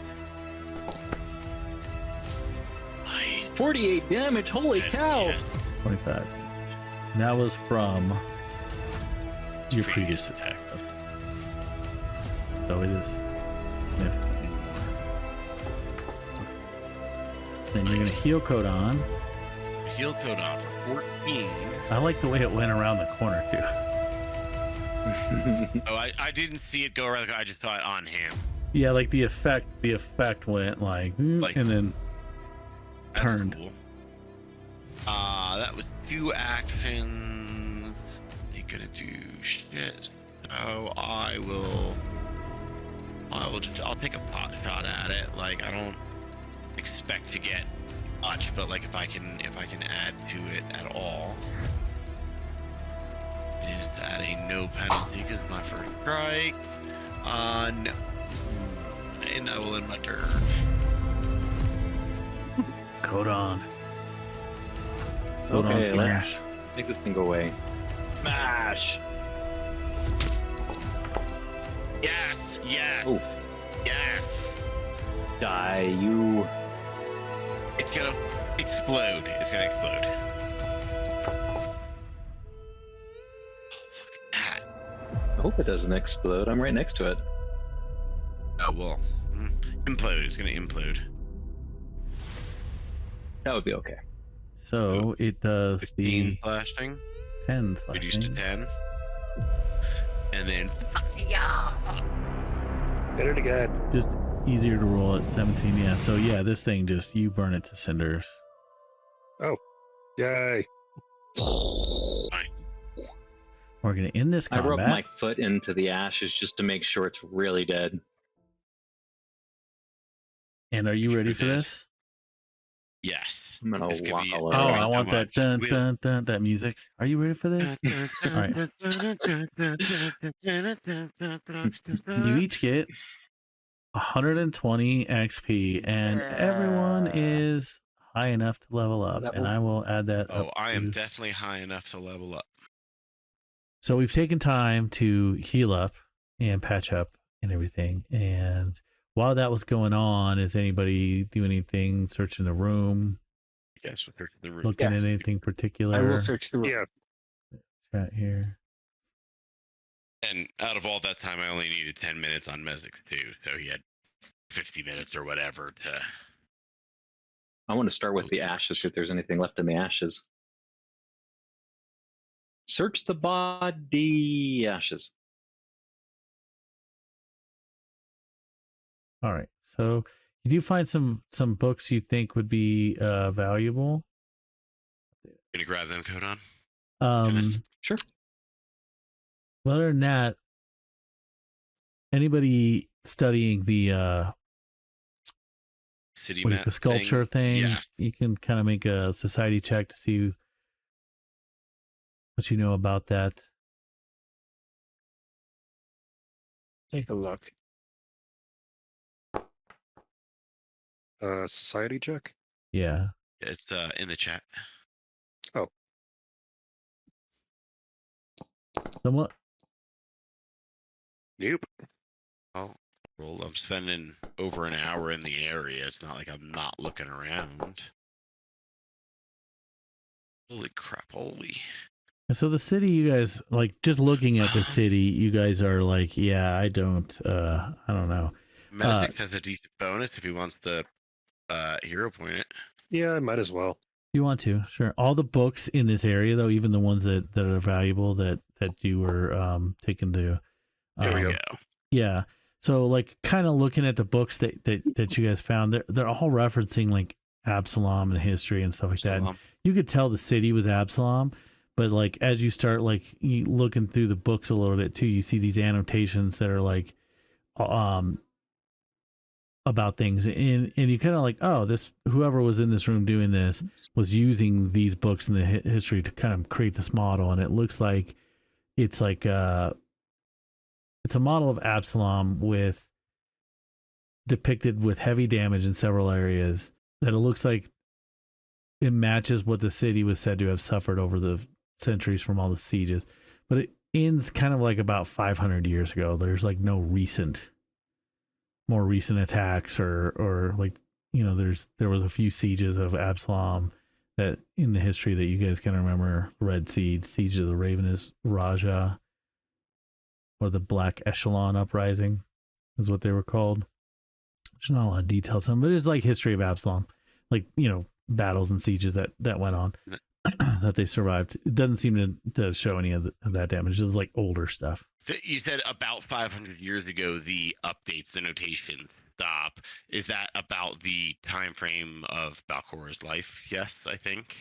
48 damage. Holy cow! Yes. 25. And that was from your previous attack. So it is significantly more. Then you're gonna heal Codon. Heal Codon for 14. I like the way it went around the corner too. Oh, I didn't see it go around. I just saw it on him. Yeah, like the effect went like Like- and then That's turned. cool. That was 2 actions. Ain't gonna do shit. So I'll take a pot shot at it. Like I don't expect to get much, but like if I can add to it at all. It is at a no penalty because it's my first strike. No. And I will end my turn. Codon. Okay, Codon let's smash. make this thing go away. Smash! Yes, yes, Oh, yes. die, you. It's gonna explode. It's gonna explode. Ah, I hope it doesn't explode. I'm right next to it. oh well. Implode. It's gonna implode. That would be okay. So it does 15 the slashing. 10 Reduced to slashing. 10. And then Hit it again. Just easier to roll at 17. Yeah. So yeah, this thing just you burn it to cinders. Yay. We're gonna end this I combat. rubbed my foot into the ashes just to make sure it's really dead. And are you Ready ready for for this? this? Yes. I'm gonna It's gonna be- waddle Oh, Sorry, I over. want so that much. dun We'll- dun dun that music. Are you ready for this? All right. You each get 120 XP, and everyone is high enough to level up. And I will add that up. Oh, I am to- definitely high enough to level up. So we've taken time to heal up and patch up and everything. And while that was going on, is anybody do anything, searching the room, Yes, we're searching the room. looking Yes. at anything particular? I will search the room. Yeah, Chat here. And out of all that time, I only needed 10 minutes on Mezix too, so he had 50 minutes or whatever to. I want to start with the ashes, see if there's anything left in the ashes. Search the body ashes. All right. So you do find some books you think would be valuable. Gonna grab them, Codon? Sure. Other than that, anybody studying the City what, map the sculpture thing, Yeah. you can kind of make a society check to see what you know about that. Take a look. society check. Yeah. It's in the chat. Somewhat. Nope. I'll roll. I'm spending over an hour in the area. It's not like I'm not looking around. Holy crap, holy. And so the city, you guys like just looking at the city, you guys are like, yeah, I don't know. Mezix has a decent bonus if he wants to hero point it. Yeah, I might as well. You want to, sure. All the books in this area, though, even the ones that are valuable that you were taken to. There we go. Yeah. So like kind of looking at the books that you guys found, they're all referencing like Absalom and history and stuff like that. And you could tell the city was Absalom, but like as you start like looking through the books a little bit too, you see these annotations that are like about things, and you kind of like, oh, this whoever was in this room doing this was using these books in the history to kind of create this model, and it looks like it's like it's a model of Absalom with depicted with heavy damage in several areas that it looks like it matches what the city was said to have suffered over the centuries from all the sieges, but it ends kind of like about 500 years ago. There's like no more recent attacks or like, you know, there was a few sieges of Absalom that in the history that you guys can remember. Red Siege of the Ravenous Raja, or the Black Echelon Uprising is what they were called. There's not a lot of details on, but it's like history of Absalom, like, you know, battles and sieges that went on that they survived. It doesn't seem to show any of that damage. It's like older stuff. You said about 500 years ago, the updates, the notations stop. Is that about the time frame of Balcora's life? Yes, I think.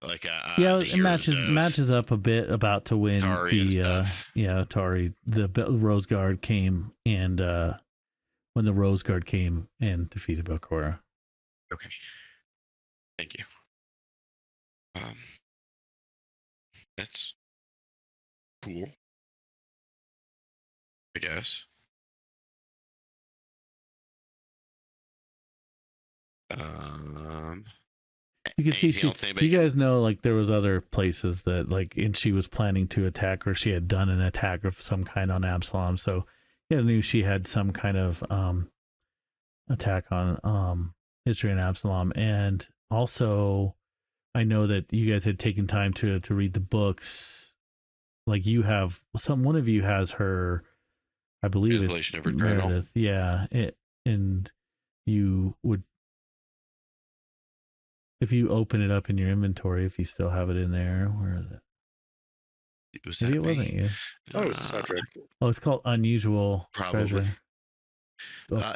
Like yeah, the it matches up a bit about to when Atari and stuff. Atari, the Rose Guard came, and when the Rose Guard came and defeated Balcora. Okay. Thank you. That's cool, I guess. You can see anything else anybody you guys know like there was other places that like, and she was planning to attack, or she had done an attack of some kind on Absalom. So you guys knew she had some kind of attack on history and Absalom. And also I know that you guys had taken time to read the books. Like you have one of you has her, I believe it's Translation of her journal. Meredith. Yeah. And you would, if you open it up in your inventory, if you still have it in there, where is it? Was Maybe that it wasn't me? you. Oh, it's Cedric. Oh, it's called Unusual Probably. Treasure.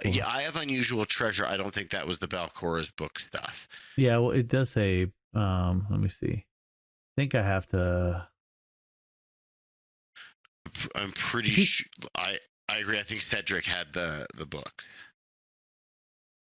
Yeah, I have Unusual Treasure. I don't think that was the Balcora's book stuff. Yeah, well, it does say, let me see. I think I have to. I'm pretty sure. I agree. I think Cedric had the book.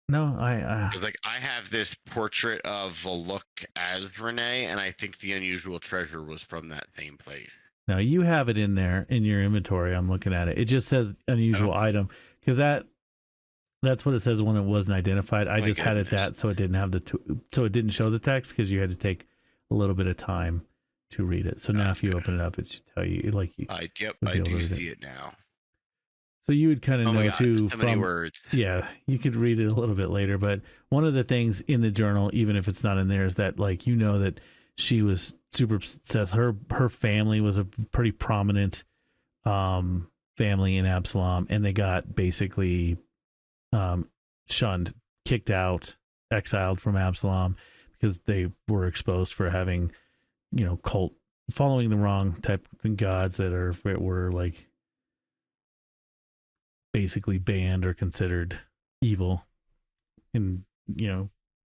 No, I 'Cause, like, I have this portrait of Voluk as Renee, and I think the unusual treasure was from that same place. no, you have it in there in your inventory. I'm looking at it. It just says unusual Oh. item because that's what it says when it wasn't identified. I My just had it goodness. that so it didn't have so it didn't show the text because you had to take a little bit of time to read it. So now if you Gotcha. open it up, it should tell you like you. Yep, would I be able to do read it. see it now. So you would kind of Oh my know god, too so many from words. yeah, you could read it a little bit later, but one of the things in the journal, even if it's not in there, is that like you know that she was super obsessed. Her family was a pretty prominent family in Absalom, and they got basically shunned, kicked out, exiled from Absalom because they were exposed for having, cult following the wrong type of gods that were like basically banned or considered evil in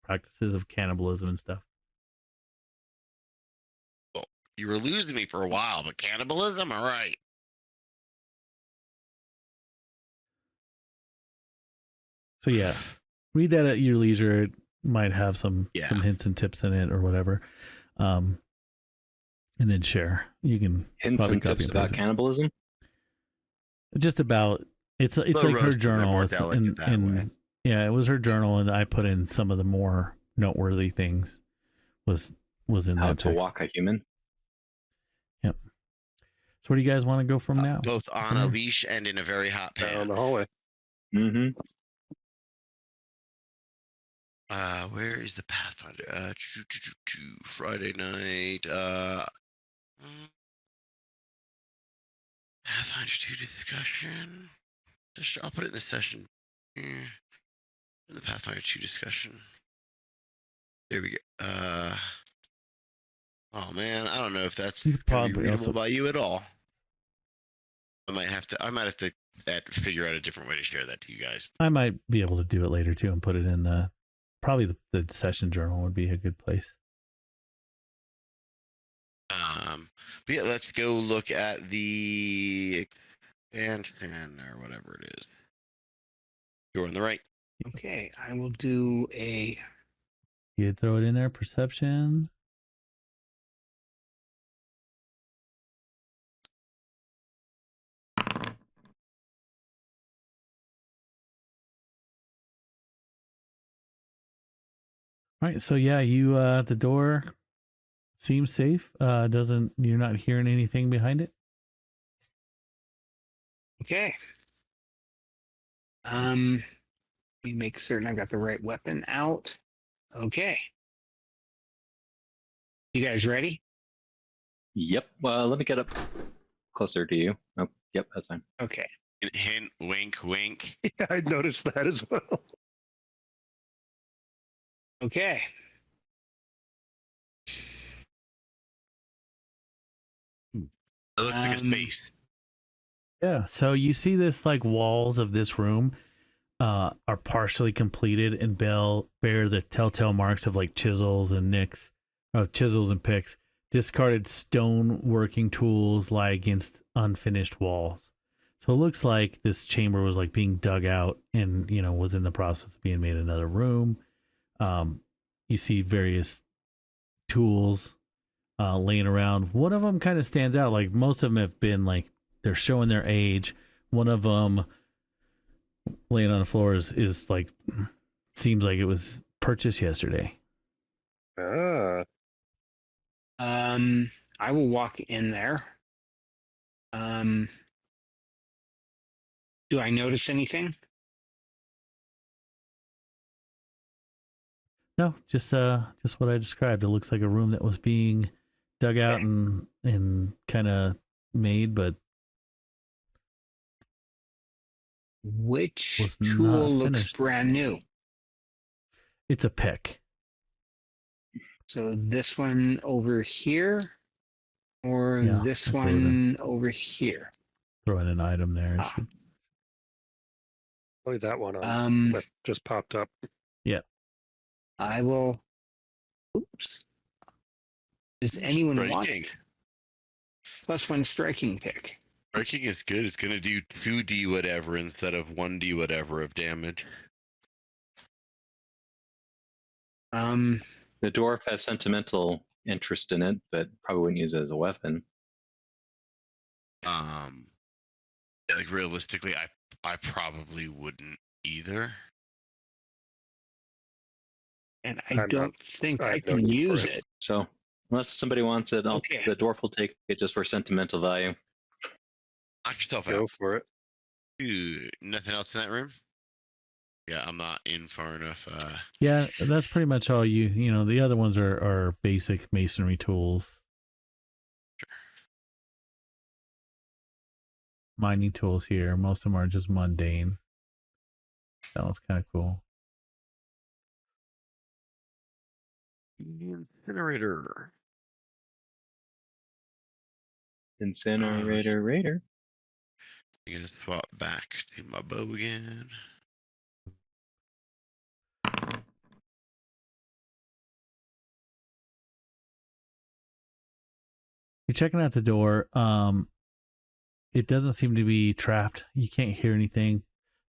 practices of cannibalism and stuff. You were losing me for a while, but cannibalism, all right. So yeah, read that at your leisure. It might have some Yeah. hints and tips in it or whatever, and then share. You can Hints probably and copy tips and about paste it. cannibalism. Just about it's The like her roasts are journal. more It's delicate that way. yeah, it was her journal, and I put in some of the more noteworthy things. Was in How that to text. walk a human. Yep. So where do you guys want to go from now? Both on From a here? leash and in a very hot Down pan. the hallway. Mm-hmm. Where is the Pathfinder? Friday night. Pathfinder 2 discussion. I'll put it in the session. In the Pathfinder 2 discussion. There we go. Oh man, I don't know if that's You could gonna be probably readable also- by you at all. I might have to figure out a different way to share that to you guys. I might be able to do it later too and put it in probably the session journal would be a good place. But yeah, let's go look at the expansion or whatever it is. You're on the right. Okay, I will do a You throw it in there. Perception. All right, so yeah, you the door seems safe. You're not hearing anything behind it? okay. Let me make certain I got the right weapon out. Okay. You guys ready? Yep. Well, let me get up closer to you. Oh, yep, that's fine. Okay. Hint, wink, wink. Yeah, I noticed that as well. Okay. It looks like a space. Yeah. So you see this like walls of this room are partially completed and bear the telltale marks of like chisels and picks. Discarded stone working tools lie against unfinished walls. So it looks like this chamber was like being dug out and was in the process of being made another room. You see various tools laying around. One of them kind of stands out. Like most of them have been like they're showing their age. One of them laying on the floor is like seems like it was purchased yesterday. Ah, I will walk in there. Do I notice anything? No, just what I described. It looks like a room that was being dug out and kind of made, but Which was not tool looks finished. brand new? It's a pick. So this one over here, or Yeah, this that's what we're one over here? Throw in an item there. It Ah. should- only that one that just popped up. I will. Oops. Does anyone want Striking. it? +1 striking pick. Striking is good. It's going to do 2d whatever instead of 1d whatever of damage. The dwarf has sentimental interest in it, but probably wouldn't use it as a weapon. Yeah, like realistically, I probably wouldn't either. And I I'm don't not- think I I have no can need for use it. it. So unless somebody wants it, Okay. the dwarf will take it just for sentimental value. Knock yourself Go out. for it. Dude, nothing else in that room? Yeah, I'm not in far enough. Yeah, that's pretty much all you know, the other ones are basic masonry tools. Mining tools here. Most of them are just mundane. That one's kind of cool. Incinerator. Incinerator Raider. I'm gonna swap back to my bow again. You're checking out the door. It doesn't seem to be trapped. You can't hear anything.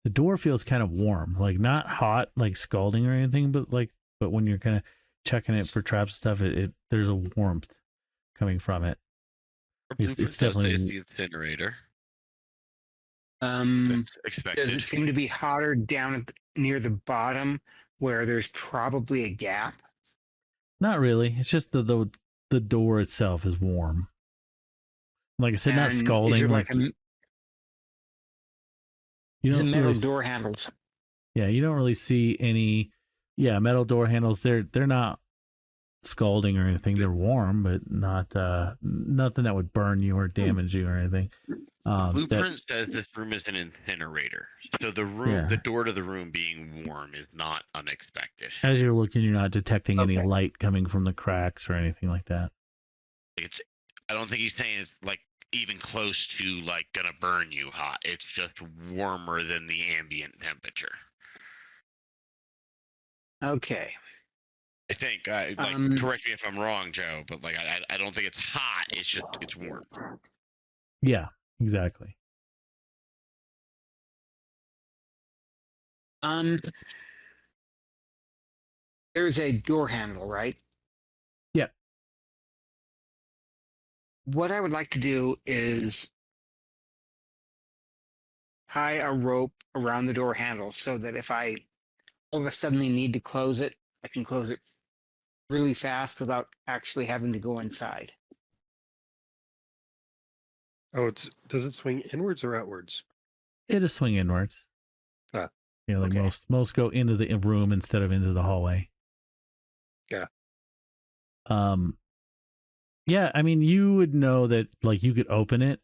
The door feels kind of warm, like not hot, like scalding or anything, but when you're kind of checking it for traps stuff, it there's a warmth coming from it. Our It's blueprint does definitely- say it's the incinerator. Does That's expected. it seem to be hotter down near the bottom where there's probably a gap? Not really. It's just the door itself is warm. Like I said, not And is scalding. there Like like a you is it don't metal really door handles? Yeah, you don't really see any. Yeah, metal door handles. They're not scalding or anything. They're warm, but not nothing that would burn you or damage you or anything. Blueprint says this room is an incinerator. So the room, Yeah. the door to the room being warm is not unexpected. As you're looking, you're not detecting any Okay. light coming from the cracks or anything like that. I don't think he's saying it's like even close to like gonna burn you hot. It's just warmer than the ambient temperature. Okay. I think. Correct me if I'm wrong, Joe, but like I don't think it's hot. It's warm. Yeah, exactly. There's a door handle, right? Yeah. What I would like to do is tie a rope around the door handle so that if I all of a sudden need to close it, I can close it really fast without actually having to go inside. Oh, does it swing inwards or outwards? It'll swing inwards. Ah, You know, like okay. most go into the room instead of into the hallway. Yeah. Yeah, I mean, you would know that, like, you could open it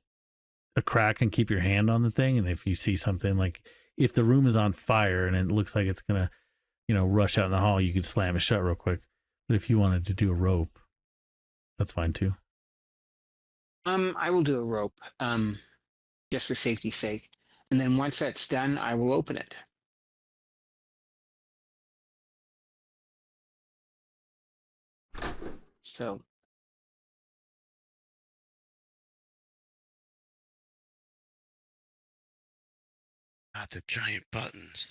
a crack and keep your hand on the thing, and if you see something, like if the room is on fire and it looks like it's gonna, rush out in the hall, you could slam it shut real quick. But if you wanted to do a rope, that's fine too. I will do a rope, just for safety's sake. And then once that's done, I will open it. So God, the giant buttons.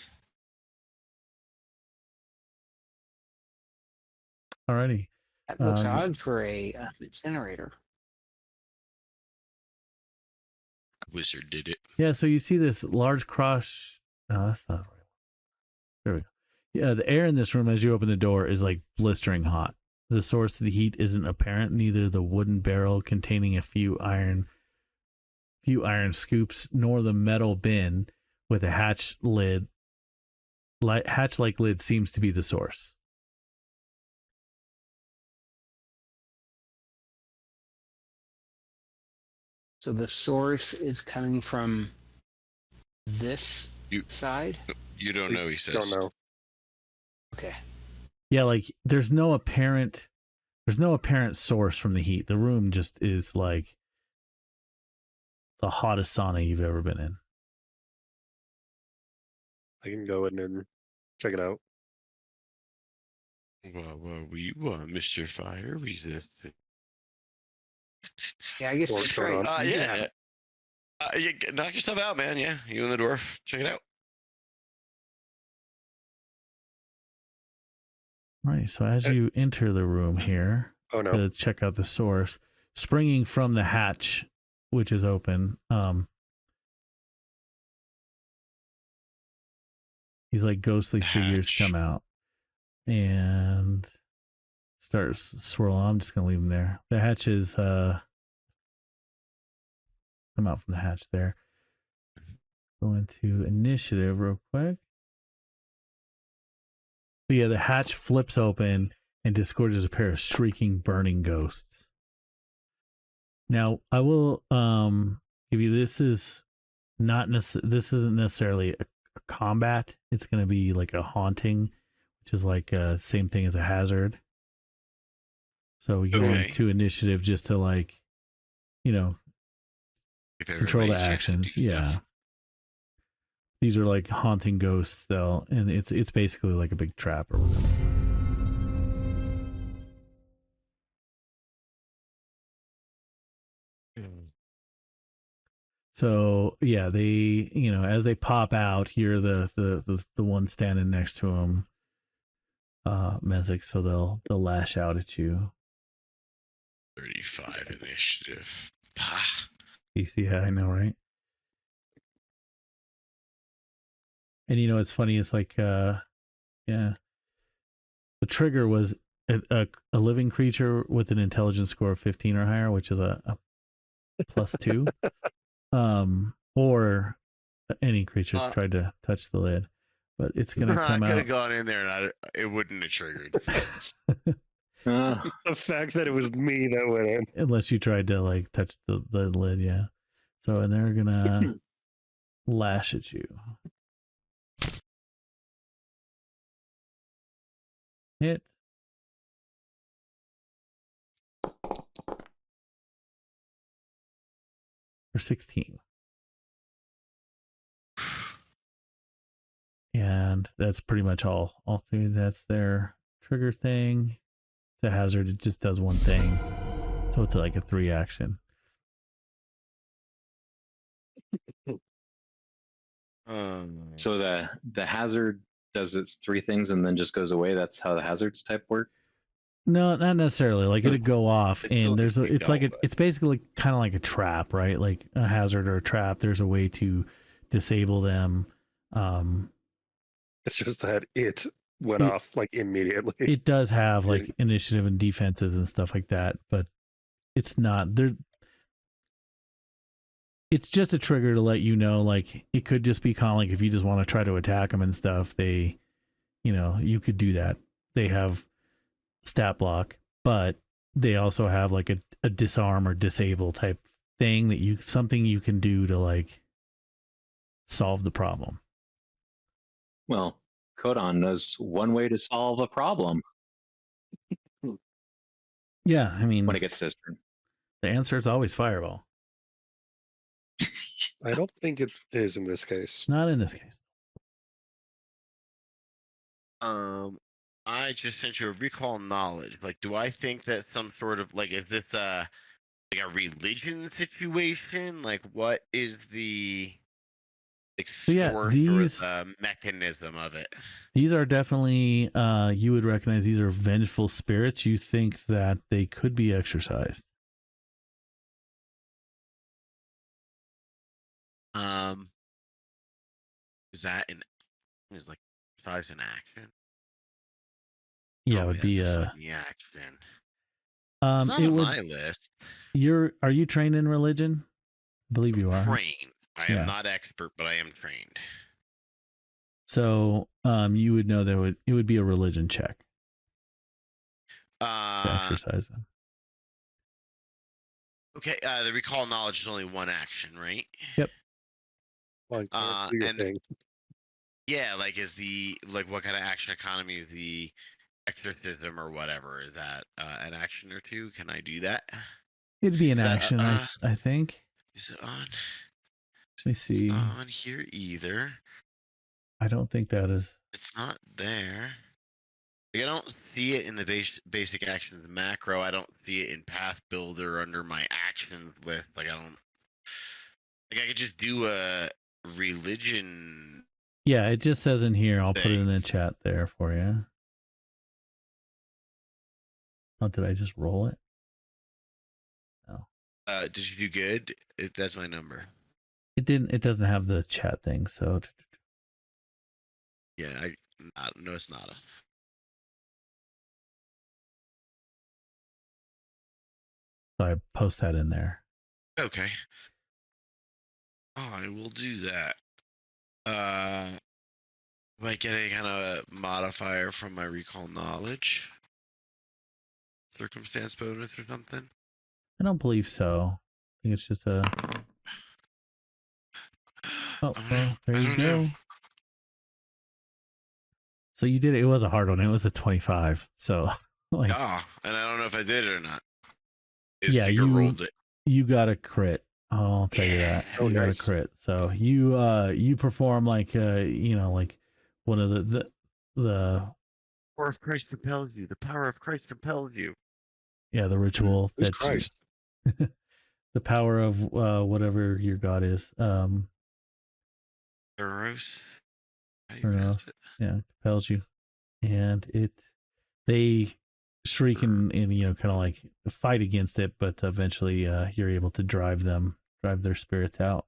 Alrighty. that looks Um, odd for a incinerator. Wizard did it. Yeah, so you see this large cross. No, that's not right. There we go. Yeah, the air in this room as you open the door is like blistering hot. The source of the heat isn't apparent. Neither the wooden barrel containing a few iron scoops, nor the metal bin with a hatch-like lid seems to be the source. So the source is coming from this side? You don't know, he says. Don't know. Okay. Yeah, like there's no apparent source from the heat. The room just is like the hottest sauna you've ever been in. I can go in and check it out. Well, we want Mr. Fire Resistant. Yeah, I guess What's that's going right. on? You can have it. You knock yourself out, man. Yeah, you and the dwarf. Check it out. Right. So as you enter the room here Oh no. to check out the source, springing from the hatch, which is open, these like ghostly figures Hatch. come out and start swirling. I'm just gonna leave them there. The hatch is come out from the hatch there. Go into initiative real quick. But yeah, the hatch flips open and disgorges a pair of shrieking, burning ghosts. Now, I will give you this is not this isn't necessarily a combat. It's going to be like a haunting, which is like same thing as a hazard. So we go Okay. into initiative just to like, If control the everybody's used to actions. do Yeah. stuff. These are like haunting ghosts though, and it's basically like a big trap or whatever. So yeah, they as they pop out, you're the one standing next to them, Mezek. So they'll lash out at you. 35 initiative. Pah. You see how I know, right? And it's funny. It's like yeah, the trigger was a living creature with an intelligence score of 15 or higher, which is a +2. Or any creature tried to touch the lid, but it's gonna I come could out. have gone in there and it wouldn't have triggered. The fact that it was me that went in. Unless you tried to like touch the lid, yeah. So and they're gonna lash at you. Hit. For 16. And that's pretty much all. All three. That's their trigger thing. It's a hazard. It just does one thing. So it's like a 3 action. So the hazard does its 3 things and then just goes away. That's how the hazards type work. No, not necessarily. Like it'd go off, It's and still it's like it's basically kind of like a trap, right? Like a hazard or a trap. There's a way to disable them. It's just that it went off like immediately. It does have like initiative and defenses and stuff like that, but it's not there. It's just a trigger to let you know, like it could just be kind of like if you just want to try to attack them and stuff. They, you could do that. They have stat block, but they also have like a disarm or disable type thing that something you can do to like solve the problem. Well, Codon knows one way to solve a problem Yeah, I mean, when it gets to his turn. the answer is always fireball. I don't think it is in this case. Not in this case. I just sent you a recall knowledge. Like, do I think that some sort of like is this like a religion situation? Like, what is the source or the mechanism of it? These are definitely you would recognize these are vengeful spirits. You think that they could be exorcised. Is that is like size in action? Yeah, it would be the action. It's not on my list. Are you trained in religion? I believe you are. Trained. I am not expert, but I am trained. So, you would know that it would be a religion check to exercise them. Okay, the recall knowledge is only 1 action, right? Yep. Well, and yeah, like what kind of action economy is the exorcism or whatever? Is that an action or 2? Can I do that? It'd be an action, I think. Is it on? Let me see. It's not on here either. I don't think that is. It's not there. Like, I don't see it in the basic actions macro. I don't see it in Path Builder under my actions list. Like Like I could just do a religion. Yeah, it just says in here. I'll put it in Thing. the chat there for you. Oh, did I just roll it? No. Did you do good? That's my number. It didn't. It doesn't have the chat thing. So Yeah, no, it's not. I post that in there. Okay. I will do that. Am I getting kind of a modifier from my recall knowledge? Circumstance bonus or something? I don't believe so. I think it's just a. Oh, well, there you go. Know. So you did it. It was a hard one. It was a 25. So like, and I don't know if I did it or not. Yeah, you rolled it. You got a crit. I'll tell you that. Oh, You nice. got a crit. So you perform like like one of the power of Christ compels you. The power of Christ compels you. Yeah, the ritual Who's that Christ? the power of whatever your god is. Eros. Eros. Yeah, compels you, and they shriek and kind of like fight against it, but eventually you're able to drive their spirits out.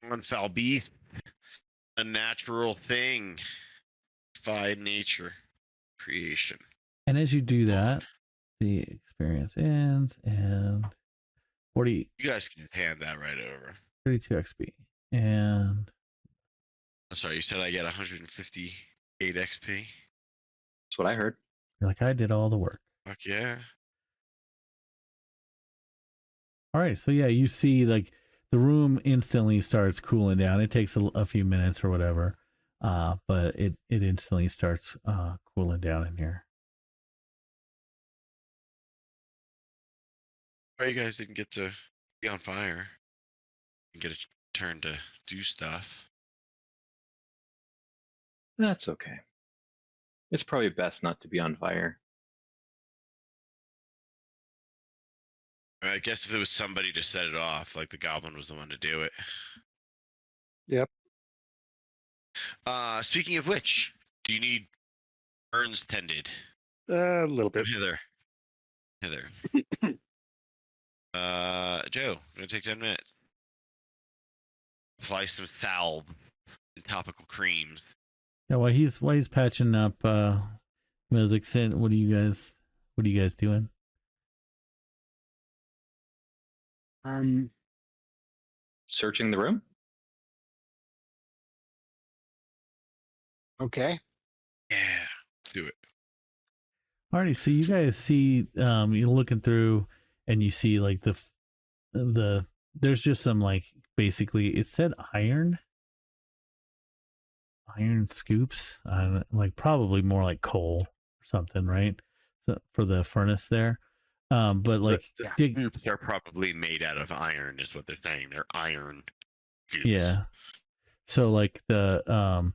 One foul beast, a natural thing, defy nature, creation. And as you do that, the experience ends, and 40. You guys can just hand that right over. 32 XP, and I'm sorry, you said I get 158 XP. That's what I heard. you're like, I did all the work. Fuck yeah. All right, so yeah, you see like the room instantly starts cooling down. It takes a few minutes or whatever, but it instantly starts cooling down in here. Why you guys didn't get to be on fire and get a turn to do stuff? That's okay. It's probably best not to be on fire. I guess if there was somebody to set it off, like the goblin was the one to do it. Yep. Speaking of which, do you need burns tended? A little bit. Heather. Joe, gonna take 10 minutes. Apply some salve and topical creams. Yeah, while he's patching up music, what are you guys doing? Searching the room? Okay. Yeah, do it. Alrighty, so you guys see you're looking through and you see like the there's just some like basically it said iron scoops, like probably more like coal or something, right? So for the furnace there. But like the scoops are probably made out of iron is what they're saying. They're iron scoops. Yeah. So like the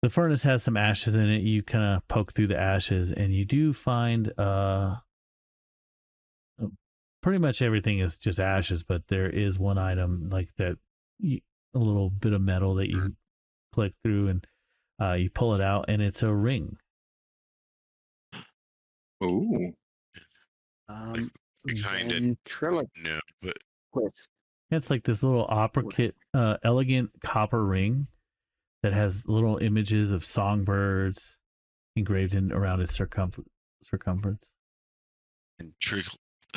furnace has some ashes in it. You kind of poke through the ashes and you do find pretty much everything is just ashes, but there is one item like that, a little bit of metal that you click through and you pull it out and it's a ring. Ooh. Kind of no, but It's like this little elegant copper ring that has little images of songbirds engraved in around its circumference. And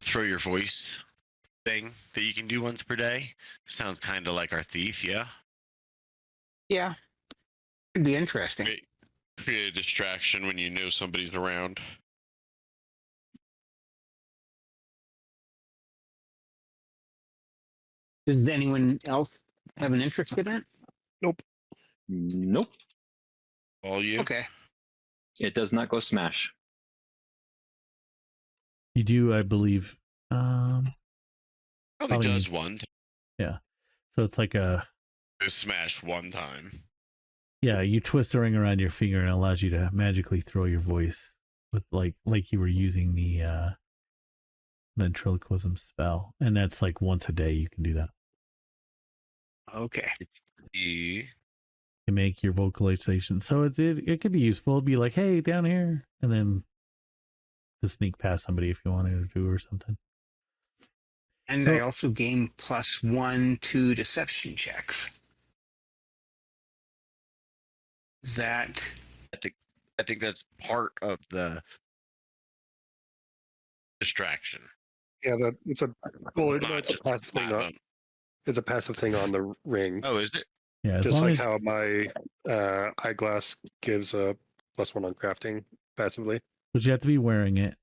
throw your voice thing that you can do once per day. Sounds kind of like our thief, yeah? Yeah. It'd be interesting. Create a distraction when you know somebody's around. Does anyone else have an interest in it? Nope. All you? Okay. It does not go smash. You do, I believe. Probably does one. Yeah. So it's like a smash one time. Yeah, you twist the ring around your finger and it allows you to magically throw your voice with like you were using ventriloquism spell, and that's like once a day you can do that. Okay. You You make your vocalization, so it could be useful. It'd be like, hey, down here, and then to sneak past somebody if you wanted to do or something. And So- I also gain +1 to deception checks. That I think that's part of the distraction. Yeah, it's a it's a Just passive thing. platinum. It's a passive thing on the ring. Oh, is it? Yeah, as Just long like as how my eyeglass gives a +1 on crafting passively. but you have to be wearing it,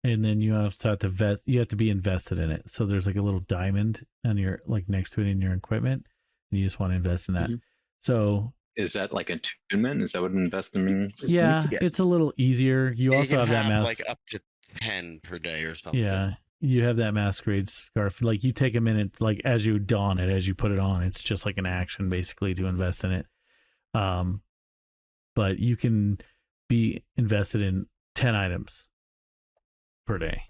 and then you also have to you have to be invested in it. So there's like a little diamond on your like next to it in your equipment, and you just want to invest in that. Mhm. So Is that like attunement? Is that what investment means? yeah, Yeah. it's a little easier. You also can have that mask. like up to 10 per day or something. Yeah, you have that masquerade scarf. Like you take a minute, like as you don it, as you put it on, it's just like an action basically to invest in it. But you can be invested in 10 items per day.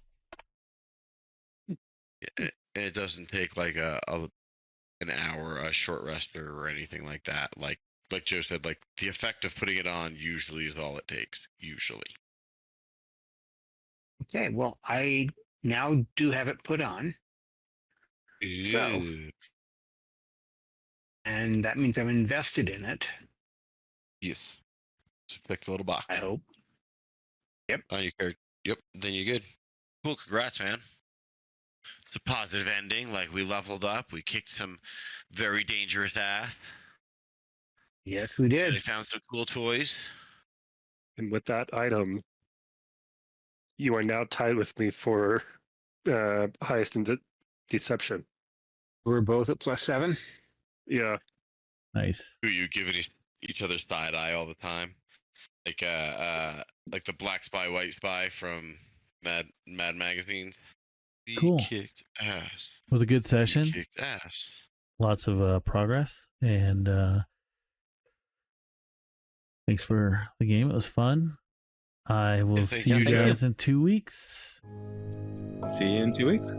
It doesn't take like an hour, a short rest or anything like that. Like Joe said, like the effect of putting it on usually is all it takes. Usually. okay? Well, I now do have it put on, So- Ooh. and that means I'm invested in it. Yes. Just click the little box. I hope. On your character. Yep. Then you're good. Cool. Congrats, man. It's a positive ending. Like we leveled up. We kicked some very dangerous ass. Yes, we They did. found some cool toys. And with that item, you are now tied with me for highest in deception. We're both at +7. Yeah, Nice. Who you giving each other side eye all the time, like the black spy, white spy from Mad magazines. We Cool. kicked ass. It was a good We session. kicked ass. Lots of progress, and thanks for the game. It was fun. I will thank see you you. guys in 2 weeks. See you in 2 weeks.